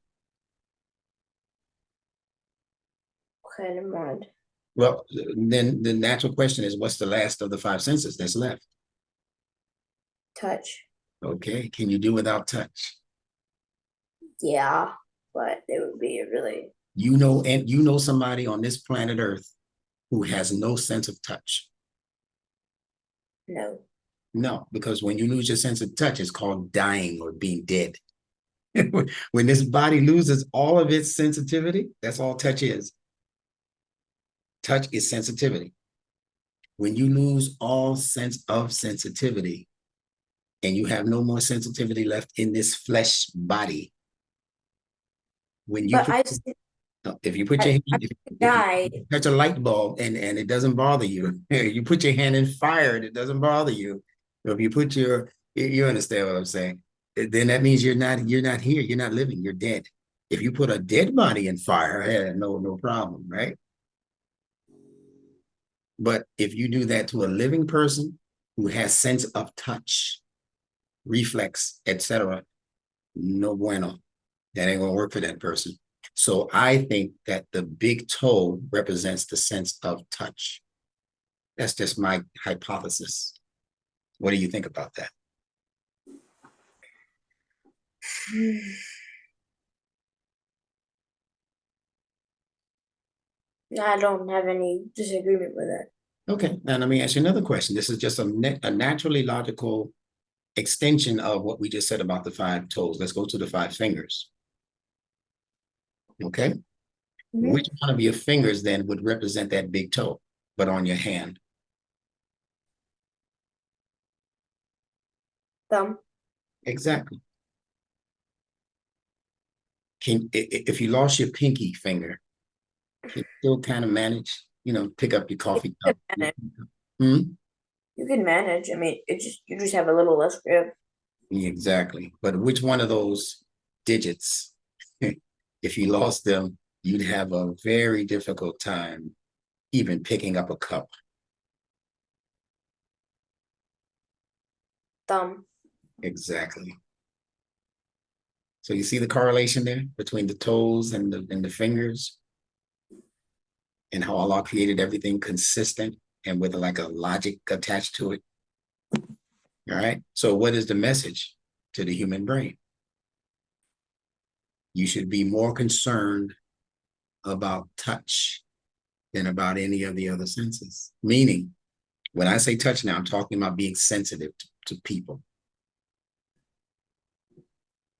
[SPEAKER 2] Okay, never mind.
[SPEAKER 1] Well, then the natural question is, what's the last of the 5 senses that's left?
[SPEAKER 2] Touch.
[SPEAKER 1] Okay. Can you do without touch?
[SPEAKER 2] Yeah, but it would be a really.
[SPEAKER 1] And you know somebody on this planet Earth who has no sense of touch?
[SPEAKER 2] No.
[SPEAKER 1] No, because when you lose your sense of touch, it's called dying or being dead. When this body loses all of its sensitivity, that's all touch is. Touch is sensitivity. When you lose all sense of sensitivity and you have no more sensitivity left in this flesh body, when you if you put your hand, if you touch a light bulb and it doesn't bother you, you put your hand in fire and it doesn't bother you. If you put you understand what I'm saying? Then that means you're not here, you're not living, you're dead. If you put a dead body in fire, no problem, right? But if you do that to a living person who has sense of touch, reflex, etc., no bueno. That ain't gonna work for that person. So I think that the big toe represents the sense of touch. That's just my hypothesis. What do you think about that?
[SPEAKER 2] I don't have any disagreement with that.
[SPEAKER 1] Okay, now let me ask you another question. This is just a naturally logical extension of what we just said about the 5 toes. Let's go to the 5 fingers. Okay. Mm-hmm. Which one of your fingers then would represent that big toe, but on your hand?
[SPEAKER 2] Thumb.
[SPEAKER 1] Exactly. If you lost your pinky finger, can you still kind of manage, pick up your coffee
[SPEAKER 2] You
[SPEAKER 1] cup?
[SPEAKER 2] can manage.
[SPEAKER 1] Hmm?
[SPEAKER 2] You can manage. I mean, you just have a little less grip.
[SPEAKER 1] Exactly. But which one of those digits, if you lost them, you'd have a very difficult time even picking up a cup.
[SPEAKER 2] Thumb.
[SPEAKER 1] Exactly. So you see the correlation there between the toes and the fingers, and how Allah created everything consistent and with like a logic attached to it. All right. So what is the message to the human brain? You should be more concerned about touch than about any of the other senses. Meaning, when I say touch now, I'm talking about being sensitive to people,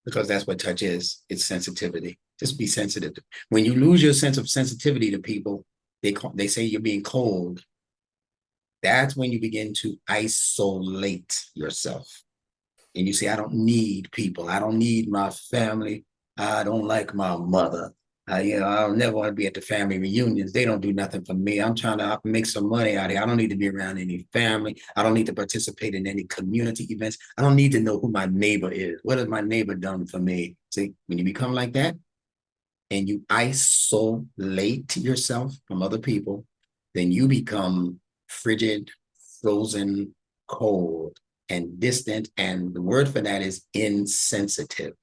[SPEAKER 1] because that's what touch is. It's sensitivity. Just be sensitive. When you lose your sense of sensitivity to people, they say you're being cold. That's when you begin to isolate yourself. And you say, I don't need people. I don't need my family. I don't like my mother. I'll never want to be at the family reunions. They don't do nothing for me. I'm trying to make some money out here. I don't need to be around any family. I don't need to participate in any community events. I don't need to know who my neighbor is. What has my neighbor done for me? See, when you become like that and you isolate yourself from other people, then you become frigid, frozen, cold, and distant. And the word for that is insensitive,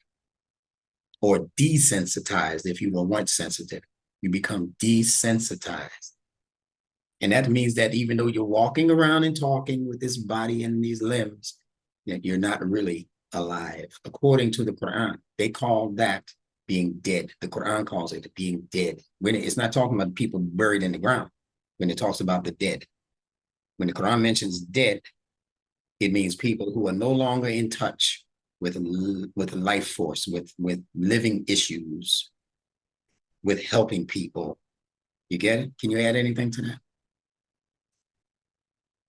[SPEAKER 1] or desensitized. If you were once sensitive, you become desensitized. And that means that even though you're walking around and talking with this body and these limbs, you're not really alive. According to the Quran, they call that being dead. The Quran calls it being dead. When it's not talking about people buried in the ground. When it talks about the dead, when the Quran mentions dead, it means people who are no longer in touch with life force, with living issues, with helping people. You get it? Can you add anything to that?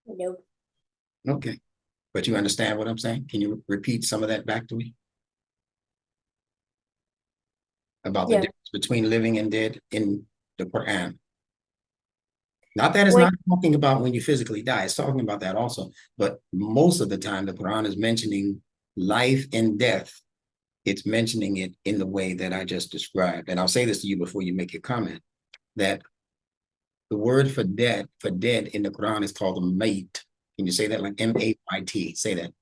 [SPEAKER 2] Nope.
[SPEAKER 1] Okay. But you understand what I'm saying? Can you repeat some of that back to me? About the
[SPEAKER 2] Yeah.
[SPEAKER 1] difference between living and dead in the Quran. Not that it's
[SPEAKER 2] When
[SPEAKER 1] not talking about when you physically die, it's talking about that also. But most of the time, the Quran is mentioning life and death. It's mentioning it in the way that I just described. And I'll say this to you before you make your comment, that the word for dead in the Quran is called a mate. Can you say that, like M-A-Y-T? Say that.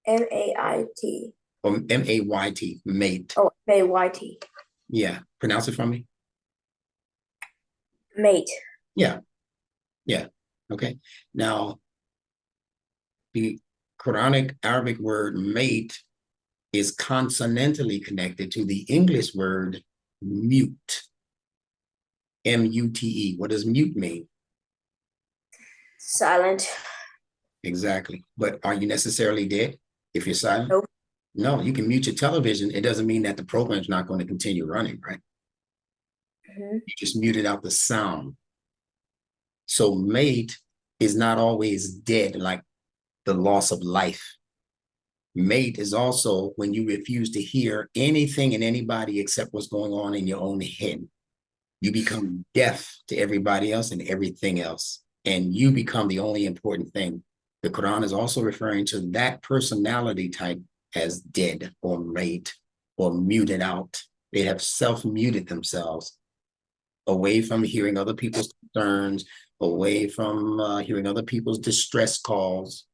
[SPEAKER 2] MAIT.
[SPEAKER 1] Or M-A-Y-T, mate.
[SPEAKER 2] Oh, MAYT.
[SPEAKER 1] Yeah. Pronounce it for me.
[SPEAKER 2] Mate.
[SPEAKER 1] Yeah. Yeah. Okay. Now, the Quranic Arabic word mate is consonantally connected to the English word mute. M-U-T-E. What does mute mean?
[SPEAKER 2] Silent.
[SPEAKER 1] Exactly. But are you necessarily dead if you're silent?
[SPEAKER 2] Nope.
[SPEAKER 1] No, you can mute your television. It doesn't mean that the program's not going to continue running, right?
[SPEAKER 2] Mm-hmm.
[SPEAKER 1] You just muted out the sound. So mate is not always dead, like the loss of life. Mate is also when you refuse to hear anything and anybody except what's going on in your own head. You become deaf to everybody else and everything else, and you become the only important thing. The Quran is also referring to that personality type as dead or mate or muted out. They have self-muted themselves away from hearing other people's concerns, away from hearing other people's distress calls.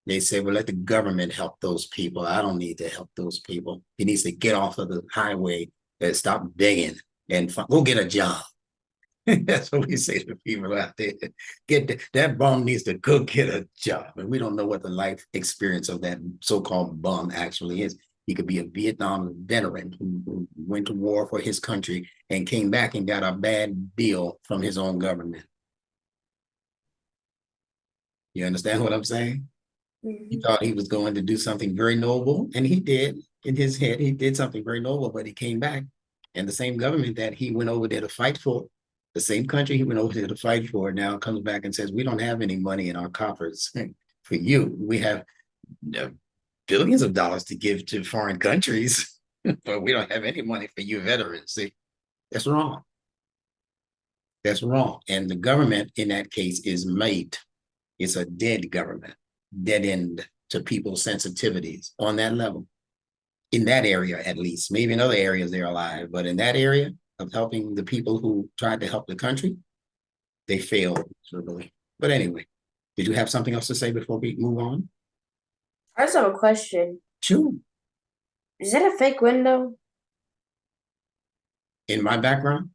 [SPEAKER 1] They say, well, let the government help those people. I don't need to help those people. He needs to get off of the highway and stop begging and go get a job. That's what we say to people out there. That bum needs to go get a job. And we don't know what the life experience of that so-called bum actually is. He could be a Vietnam veteran who went to war for his country and came back and got a bad deal from his own government. You understand what I'm saying? He
[SPEAKER 2] Mm-hmm.
[SPEAKER 1] thought he was going to do something very noble, and he did. In his head, he did something very noble, but he came back. And the same government that he went over there to fight for, the same country he went over there to fight for, now comes back and says, we don't have any money in our coffers for you. We have billions of dollars to give to foreign countries. but we don't have any money for you veterans. See, that's wrong. That's wrong. And the government in that case is made. It's a dead government, dead end to people's sensitivities on that level. In that area, at least. Maybe in other areas they're alive, but in that area of helping the people who tried to help the country, they failed miserably. But anyway, did you have something else to say before we move on?
[SPEAKER 2] I just have a question.
[SPEAKER 1] Sure.
[SPEAKER 2] Is that a fake window?
[SPEAKER 1] In my background,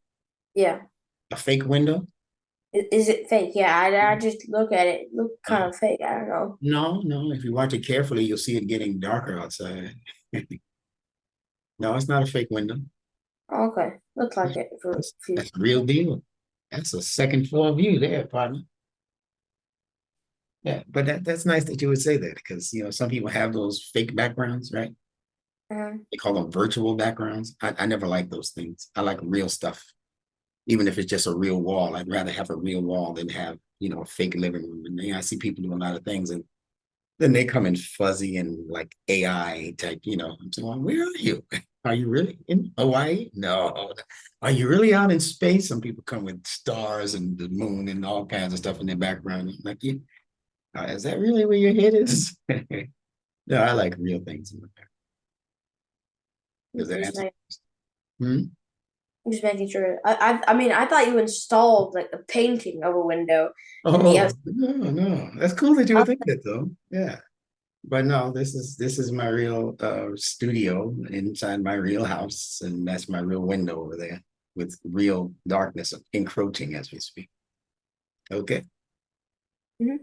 [SPEAKER 2] Yeah.
[SPEAKER 1] a fake window?
[SPEAKER 2] Is it fake? Yeah, I just look at it. It look kind
[SPEAKER 1] Uh,
[SPEAKER 2] of fake. I don't know.
[SPEAKER 1] no, no. If you watch it carefully, you'll see it getting darker outside. No, it's not a fake window.
[SPEAKER 2] Okay. Looks like it for a few.
[SPEAKER 1] That's the real deal. That's a second floor view there, partner. Yeah, but that's nice that you would say that because some people have those fake backgrounds, right? They call them virtual backgrounds. I never like those things. I like real stuff. Even if it's just a real wall, I'd rather have a real wall than have, a fake living room. And I see people do a lot of things and then they come in fuzzy and like AI type, I'm saying, where are you? Are you really in Hawaii? No. Are you really out in space? Some people come with stars and the moon and all kinds of stuff in their background. I'm like, is that really where your head is? No, I like real things in the background. Does that
[SPEAKER 2] Just
[SPEAKER 1] answer?
[SPEAKER 2] make,
[SPEAKER 1] Hmm?
[SPEAKER 2] just making sure. I mean, I thought you installed like a painting of a window in the
[SPEAKER 1] Oh,
[SPEAKER 2] outside.
[SPEAKER 1] no. That's cool that you would think that though. Yeah. But no, this is my real studio inside my real house, and that's my real window over there with real darkness encroaching as we speak. Okay.
[SPEAKER 2] Mhm.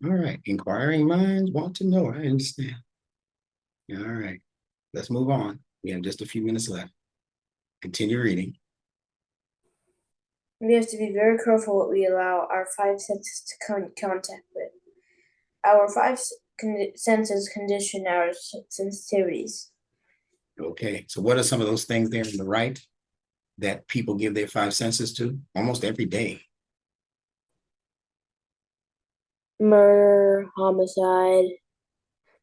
[SPEAKER 1] All right. Inquiring minds want to know. I understand. All right. Let's move on. We have just a few minutes left. Continue reading.
[SPEAKER 2] We have to be very careful what we allow our five senses to come in contact with. Our senses condition our sensitivities.
[SPEAKER 1] Okay. So what are some of those things there on the right that people give their five senses to almost every day?
[SPEAKER 2] Murder, homicide.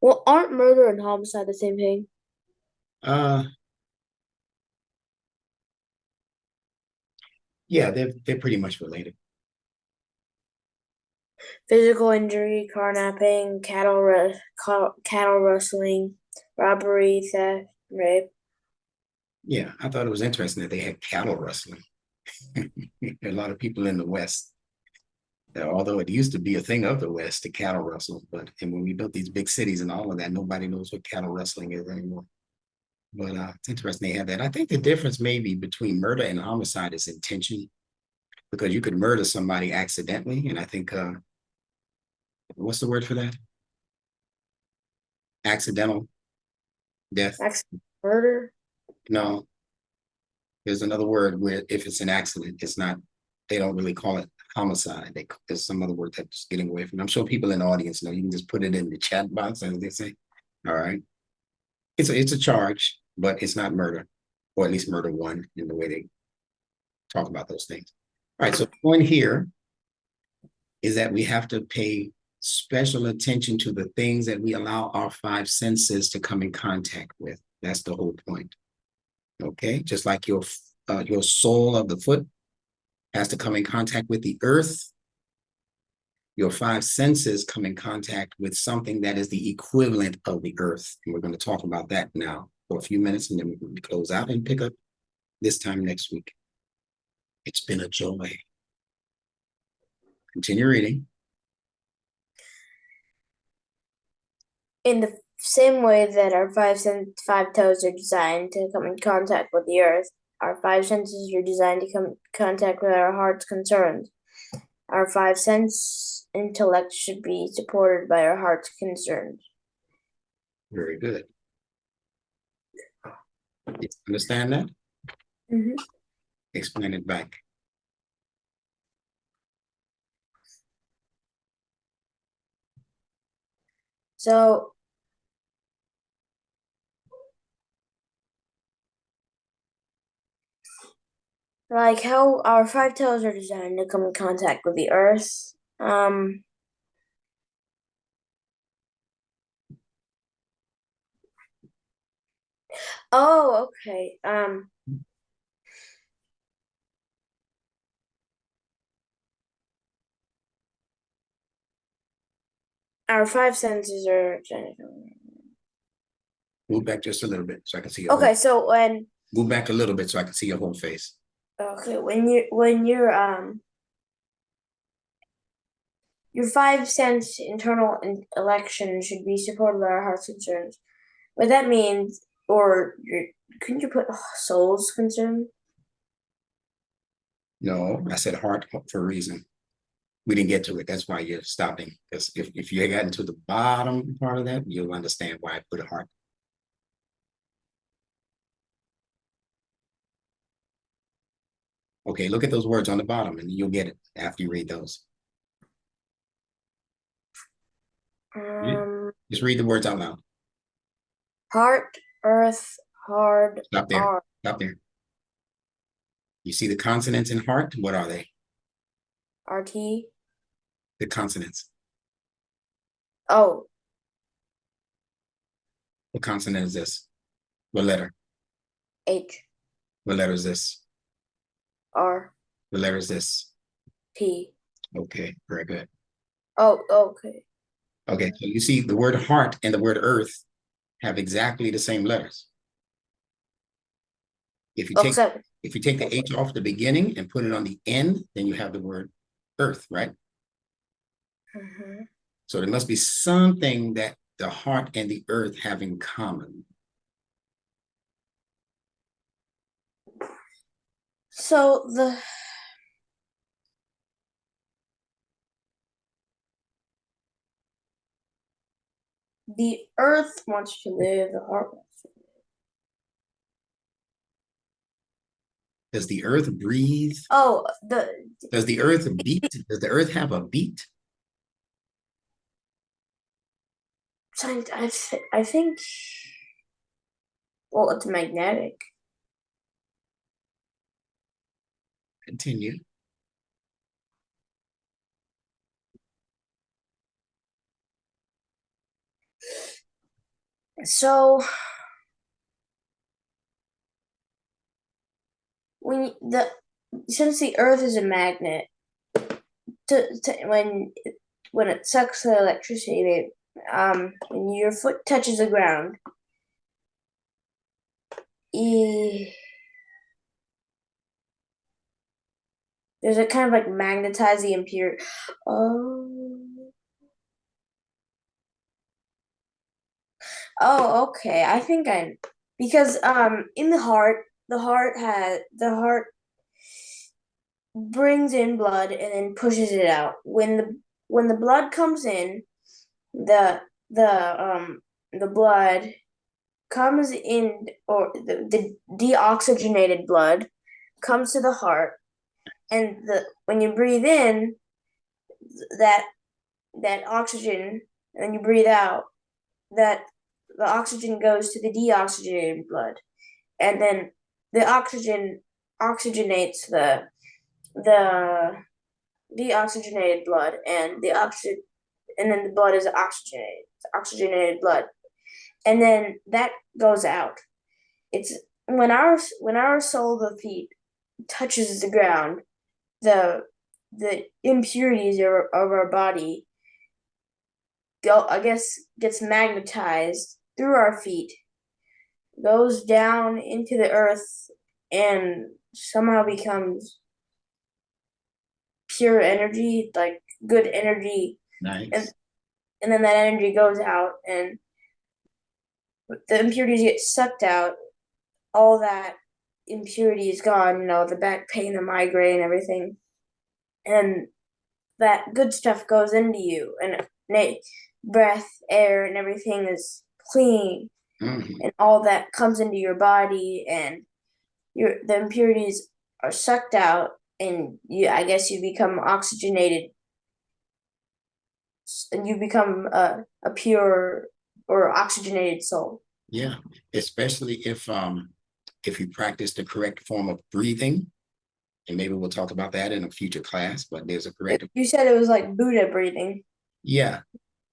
[SPEAKER 2] Well, aren't murder and homicide the same thing?
[SPEAKER 1] Uh yeah, they're pretty much related.
[SPEAKER 2] Physical injury, carnapping, cattle rustling, robbery, theft, rape.
[SPEAKER 1] Yeah, I thought it was interesting that they had cattle rustling. A lot of people in the West, although it used to be a thing of the West, the cattle rustle, but and when we built these big cities and all of that, nobody knows what cattle rustling is anymore. But it's interesting they have that. I think the difference maybe between murder and homicide is intention, because you could murder somebody accidentally, and I think what's the word for that? Accidental death.
[SPEAKER 2] Accident, murder.
[SPEAKER 1] No, there's another word where if it's an accident, it's not. They don't really call it homicide. There's some other word that's getting away from. I'm sure people in the audience know. You can just put it in the chat box, as they say. All right, it's a charge, but it's not murder, or at least murder one in the way they talk about those things. All right, so the point here is that we have to pay special attention to the things that we allow our five senses to come in contact with. That's the whole point. Okay, just like your sole of the foot has to come in contact with the earth, your five senses come in contact with something that is the equivalent of the earth. And we're going to talk about that now for a few minutes, and then we're going to close out and pick up this time next week. It's been a joy. Continue reading.
[SPEAKER 2] In the same way that our five toes are designed to come in contact with the earth, our five senses are designed to come in contact with our heart's concerns. Our five sense intellect should be supported by our heart's concerns.
[SPEAKER 1] Very good. You understand that?
[SPEAKER 2] Mm-hmm.
[SPEAKER 1] Explain it back.
[SPEAKER 2] So, like how our five toes are designed to come in contact with the earth, Oh, okay. Our five senses are genital.
[SPEAKER 1] Move back just a little bit so I can see your whole.
[SPEAKER 2] Okay, so when
[SPEAKER 1] Move back a little bit so I can see your whole face.
[SPEAKER 2] okay, when your five sense internal election should be supported by our heart's concerns. What that means, or your, couldn't you put soul's concern?
[SPEAKER 1] No, I said heart for a reason. We didn't get to it. That's why you're stopping. Because if you had gotten to the bottom part of that, you'll understand why I put a heart. Okay, look at those words on the bottom and you'll get it after you read those. Just read the words out loud.
[SPEAKER 2] Heart, earth, hard,
[SPEAKER 1] Stop there.
[SPEAKER 2] R.
[SPEAKER 1] Stop there. You see the consonants in heart? What are they?
[SPEAKER 2] RT.
[SPEAKER 1] The consonants.
[SPEAKER 2] Oh,
[SPEAKER 1] What consonant is this? What letter?
[SPEAKER 2] H.
[SPEAKER 1] What letter is this?
[SPEAKER 2] R.
[SPEAKER 1] What letter is this?
[SPEAKER 2] T.
[SPEAKER 1] Okay, very good.
[SPEAKER 2] Oh, okay.
[SPEAKER 1] Okay, so you see the word heart and the word earth have exactly the same letters. If you take the H off the beginning and put it on the end, then you have the word earth, right? So there must be something that the heart and the earth have in common.
[SPEAKER 2] So the earth wants to live, the heart wants to live.
[SPEAKER 1] Does the earth breathe?
[SPEAKER 2] Oh,
[SPEAKER 1] Does the earth beat? Does the earth have a beat?
[SPEAKER 2] I think, well, it's magnetic.
[SPEAKER 1] Continue.
[SPEAKER 2] So since the earth is a magnet, when it sucks the electricity, when your foot touches the ground, there's a kind of like magnetize the impure. Oh, okay. I think I because in the heart brings in blood and then pushes it out. When the blood comes in, the the blood comes in, or the deoxygenated blood comes to the heart, and when you breathe in that oxygen, and you breathe out, that the oxygen goes to the deoxygenated blood, and then the oxygen oxygenates the deoxygenated blood, and then the blood is oxygenated blood, and then that goes out. It's when our sole of the feet touches the ground, the impurities of our body gets magnetized through our feet, goes down into the earth, and somehow becomes pure energy, like good energy.
[SPEAKER 1] Nice.
[SPEAKER 2] And then that energy goes out, and the impurities get sucked out. All that impurity is gone, the back pain, the migraine, everything. And that good stuff goes into you, and breath, air, and everything is clean. And all that comes into your body, and the impurities are sucked out, and I guess you become oxygenated, and you become a pure or oxygenated soul.
[SPEAKER 1] Yeah, especially if you practice the correct form of breathing, and maybe we'll talk about that in a future class, but there's a correct.
[SPEAKER 2] You said it was like Buddha breathing.
[SPEAKER 1] Yeah,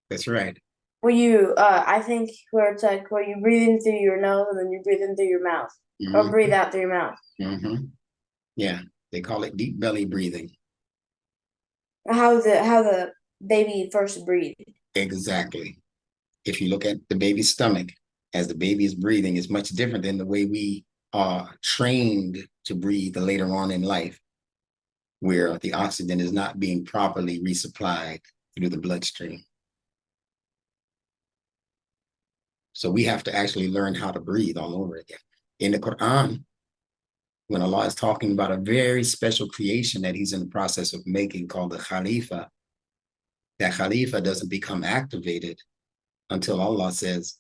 [SPEAKER 1] that's right.
[SPEAKER 2] I think where it's like where you breathe in through your nose and then you breathe in through your mouth, or
[SPEAKER 1] Mhm.
[SPEAKER 2] breathe out through your mouth.
[SPEAKER 1] Yeah, they call it deep belly breathing.
[SPEAKER 2] How the baby first breathed.
[SPEAKER 1] Exactly. If you look at the baby's stomach, as the baby is breathing, is much different than the way we are trained to breathe later on in life, where the oxygen is not being properly resupplied through the bloodstream. So we have to actually learn how to breathe all over again. In the Quran, when Allah is talking about a very special creation that he's in the process of making called the Khalifa, that Khalifa doesn't become activated until Allah says,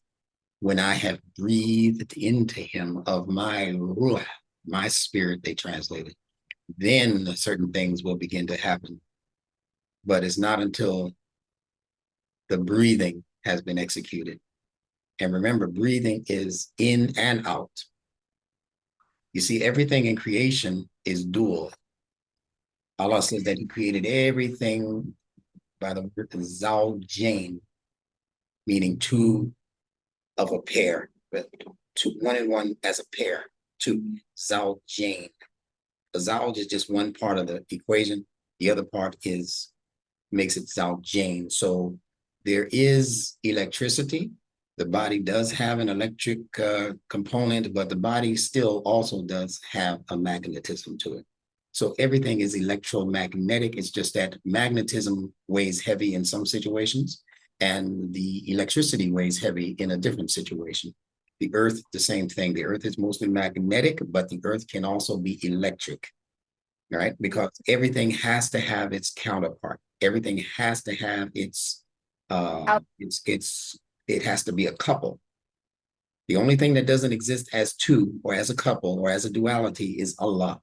[SPEAKER 1] when I have breathed into him of my ruh, my spirit, they translate it, then certain things will begin to happen. But it's not until the breathing has been executed. And remember, breathing is in and out. You see, everything in creation is dual. Allah says that he created everything by the word zawjain, meaning two of a pair, but two, one and one as a pair, two, zawjain. A zawj is just one part of the equation. The other part is makes it zawjain. So there is electricity. The body does have an electric component, but the body still also does have a magnetism to it. So everything is electromagnetic. It's just that magnetism weighs heavy in some situations, and the electricity weighs heavy in a different situation. The earth, the same thing. The earth is mostly magnetic, but the earth can also be electric, right? Because everything has to have its counterpart. Everything has to have it has to be a couple. The only thing that doesn't exist as two or as a couple or as a duality is Allah.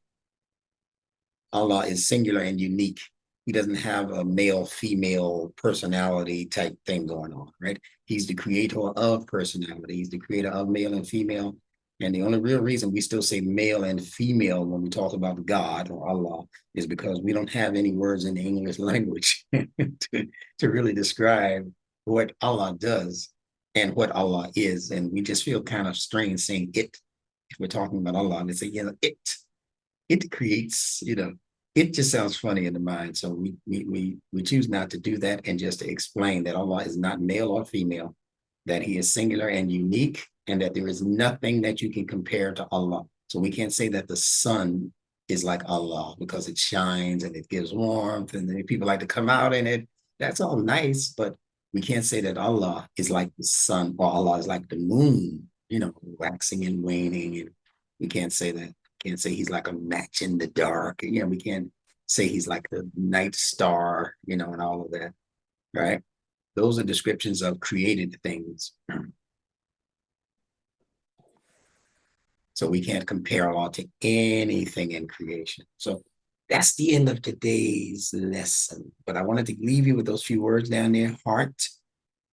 [SPEAKER 1] Allah is singular and unique. He doesn't have a male female personality type thing going on, right? He's the creator of personality. He's the creator of male and female. And the only real reason we still say male and female when we talk about God or Allah is because we don't have any words in the English language to really describe what Allah does and what Allah is. And we just feel kind of strange saying it. If we're talking about Allah, they say, it creates, it just sounds funny in the mind. So we choose not to do that and just to explain that Allah is not male or female, that he is singular and unique, and that there is nothing that you can compare to Allah. So we can't say that the sun is like Allah because it shines and it gives warmth and then people like to come out in it. That's all nice, but we can't say that Allah is like the sun or Allah is like the moon, waxing and waning. And we can't say that. Can't say he's like a match in the dark. We can't say he's like the night star, and all of that, right? Those are descriptions of created things. So we can't compare Allah to anything in creation. So that's the end of today's lesson. But I wanted to leave you with those few words down there: heart,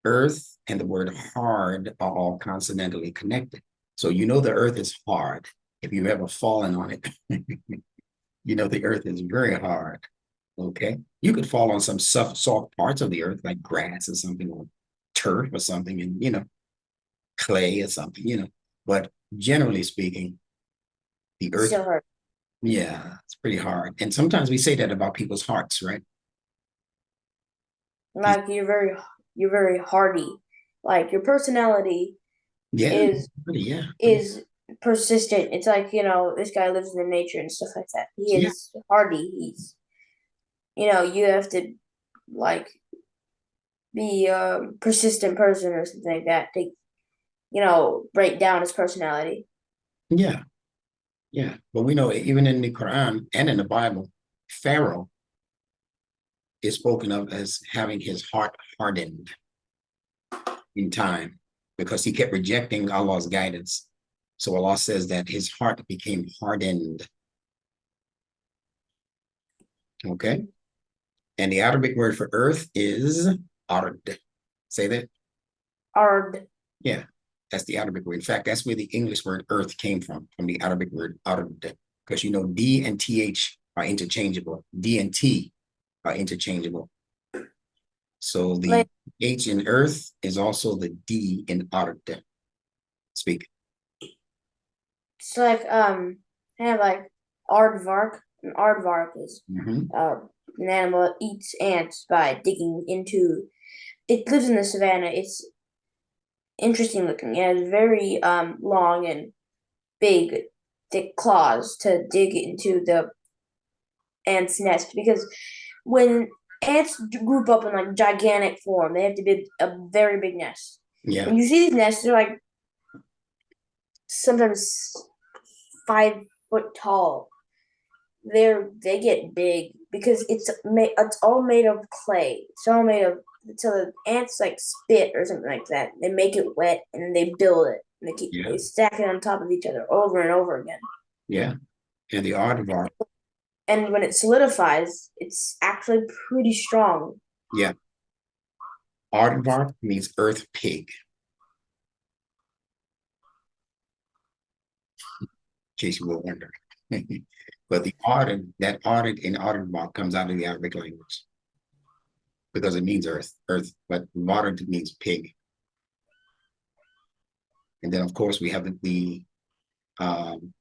[SPEAKER 1] earth, and the word hard are all consonantally connected. So the earth is hard. If you've ever fallen on it, the earth is very hard. Okay. You could fall on some soft parts of the earth, like grass or something, or turf or something, and, clay or something. But generally speaking, the earth,
[SPEAKER 2] So hard.
[SPEAKER 1] yeah, it's pretty hard. And sometimes we say that about people's hearts, right?
[SPEAKER 2] Like you're very hardy. Like your personality
[SPEAKER 1] Yeah.
[SPEAKER 2] is
[SPEAKER 1] Yeah.
[SPEAKER 2] is persistent. It's like, this guy lives in the nature and stuff like that. He
[SPEAKER 1] Yeah.
[SPEAKER 2] is hardy. You have to like be a persistent person or something like that to, break down his personality.
[SPEAKER 1] Yeah. Yeah. But we know even in the Quran and in the Bible, Pharaoh is spoken of as having his heart hardened in time because he kept rejecting Allah's guidance. So Allah says that his heart became hardened. Okay. And the Arabic word for earth is ard. Say that?
[SPEAKER 2] Ard.
[SPEAKER 1] Yeah, that's the Arabic word. In fact, that's where the English word earth came from the Arabic word ard. Because D and TH are interchangeable. D and T are interchangeable. So the
[SPEAKER 2] Like
[SPEAKER 1] H in earth is also the D in art. Speak.
[SPEAKER 2] it's like kind of like aardvark. An aardvark is
[SPEAKER 1] Mhm.
[SPEAKER 2] an animal that eats ants by digging into. It lives in the savannah. It's interesting looking. It has very long and big, thick claws to dig into the ant's nest because when ants group up in like gigantic form, they have to build a very big nest.
[SPEAKER 1] Yeah.
[SPEAKER 2] And you see these nests, they're like sometimes 5 foot tall. They get big because it's all made of clay. It's all made of so the ants like spit or something like that. They make it wet and then they build it. And
[SPEAKER 1] Yeah.
[SPEAKER 2] they stack it on top of each other over and over again.
[SPEAKER 1] Yeah. And the aardvark.
[SPEAKER 2] And when it solidifies, it's actually pretty strong.
[SPEAKER 1] Yeah. Aardvark means earth pig. In case you were wondering. But the ardent, that ardent in aardvark comes out of the Arabic language because it means earth, but ardent means pig. And then of course we have um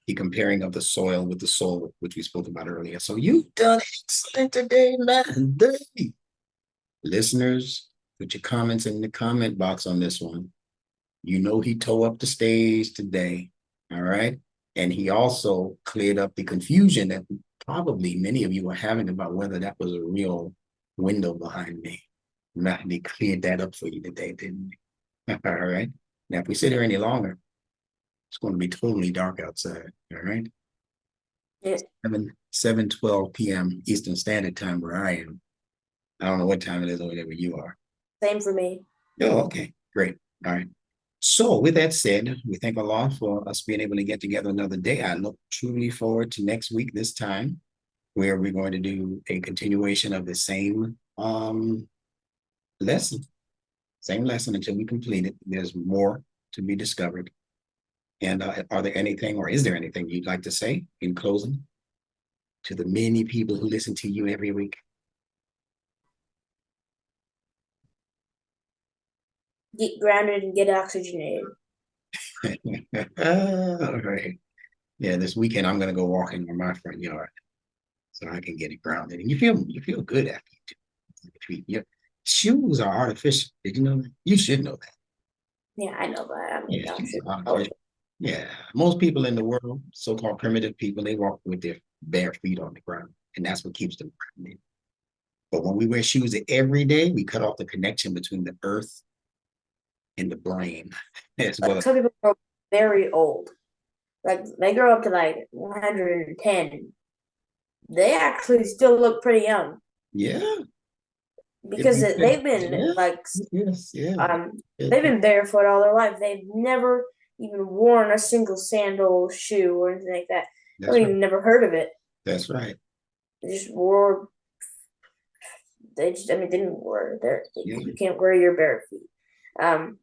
[SPEAKER 1] the comparing of the soil with the soul, which we spoke about earlier. So you've done excellent today, man. Listeners, put your comments in the comment box on this one. You know he tore up the stage today, all right? And he also cleared up the confusion that probably many of you were having about whether that was a real window behind me. Mahdi cleared that up for you today, didn't he? All right. Now, if we sit here any longer, it's going to be totally dark outside, all right?
[SPEAKER 2] Yeah,
[SPEAKER 1] 7:12 p.m. Eastern Standard Time where I am. I don't know what time it is over there where you are.
[SPEAKER 2] same for me.
[SPEAKER 1] Oh, okay, great. All right. So with that said, we thank Allah for us being able to get together another day. I look truly forward to next week this time, where we're going to do a continuation of the same lesson. Same lesson until we complete it. There's more to be discovered. And are there anything or is there anything you'd like to say in closing to the many people who listen to you every week?
[SPEAKER 2] Get grounded and get oxygenated.
[SPEAKER 1] All right. Yeah, this weekend I'm gonna go walking in my front yard so I can get it grounded. And you feel good after you do it. Your shoes are artificial. Did you know that? You should know that.
[SPEAKER 2] Yeah, I know that. I mean,
[SPEAKER 1] Yeah,
[SPEAKER 2] I
[SPEAKER 1] shoes
[SPEAKER 2] should.
[SPEAKER 1] are
[SPEAKER 2] Oh,
[SPEAKER 1] artificial. Yeah. Most people in the world, so-called primitive people, they walk with their bare feet on the ground. And that's what keeps them grounded. But when we wear shoes every day, we cut off the connection between the earth and the brain as well.
[SPEAKER 2] some people grow very old. Like they grow up to like 110. They actually still look pretty young
[SPEAKER 1] Yeah.
[SPEAKER 2] because they've been
[SPEAKER 1] Yeah.
[SPEAKER 2] like
[SPEAKER 1] Yes. Yeah.
[SPEAKER 2] they've been barefoot all their life. They've never even worn a single sandal, shoe, or anything like that. Or
[SPEAKER 1] That's right.
[SPEAKER 2] even never heard of it.
[SPEAKER 1] That's right.
[SPEAKER 2] They just wore. They just, I mean, they didn't wear their.
[SPEAKER 1] Yeah.
[SPEAKER 2] You can't wear your bare feet. Um,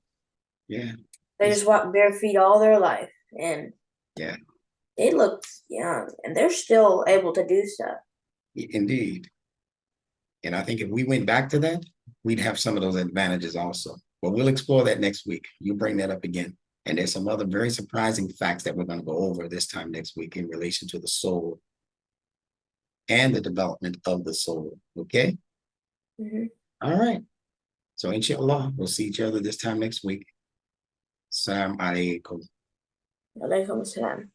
[SPEAKER 1] Yeah.
[SPEAKER 2] they just walked bare feet all their life, and
[SPEAKER 1] Yeah.
[SPEAKER 2] they look young, and they're still able to do stuff.
[SPEAKER 1] Indeed. And I think if we went back to that, we'd have some of those advantages also. But we'll explore that next week. You bring that up again. And there's some other very surprising facts that we're going to go over this time next week in relation to the soul and the development of the soul. Okay?
[SPEAKER 2] Mm-hmm.
[SPEAKER 1] All right. So inshallah, we'll see each other this time next week. Salaam Alaykum.
[SPEAKER 2] Alaikum salam.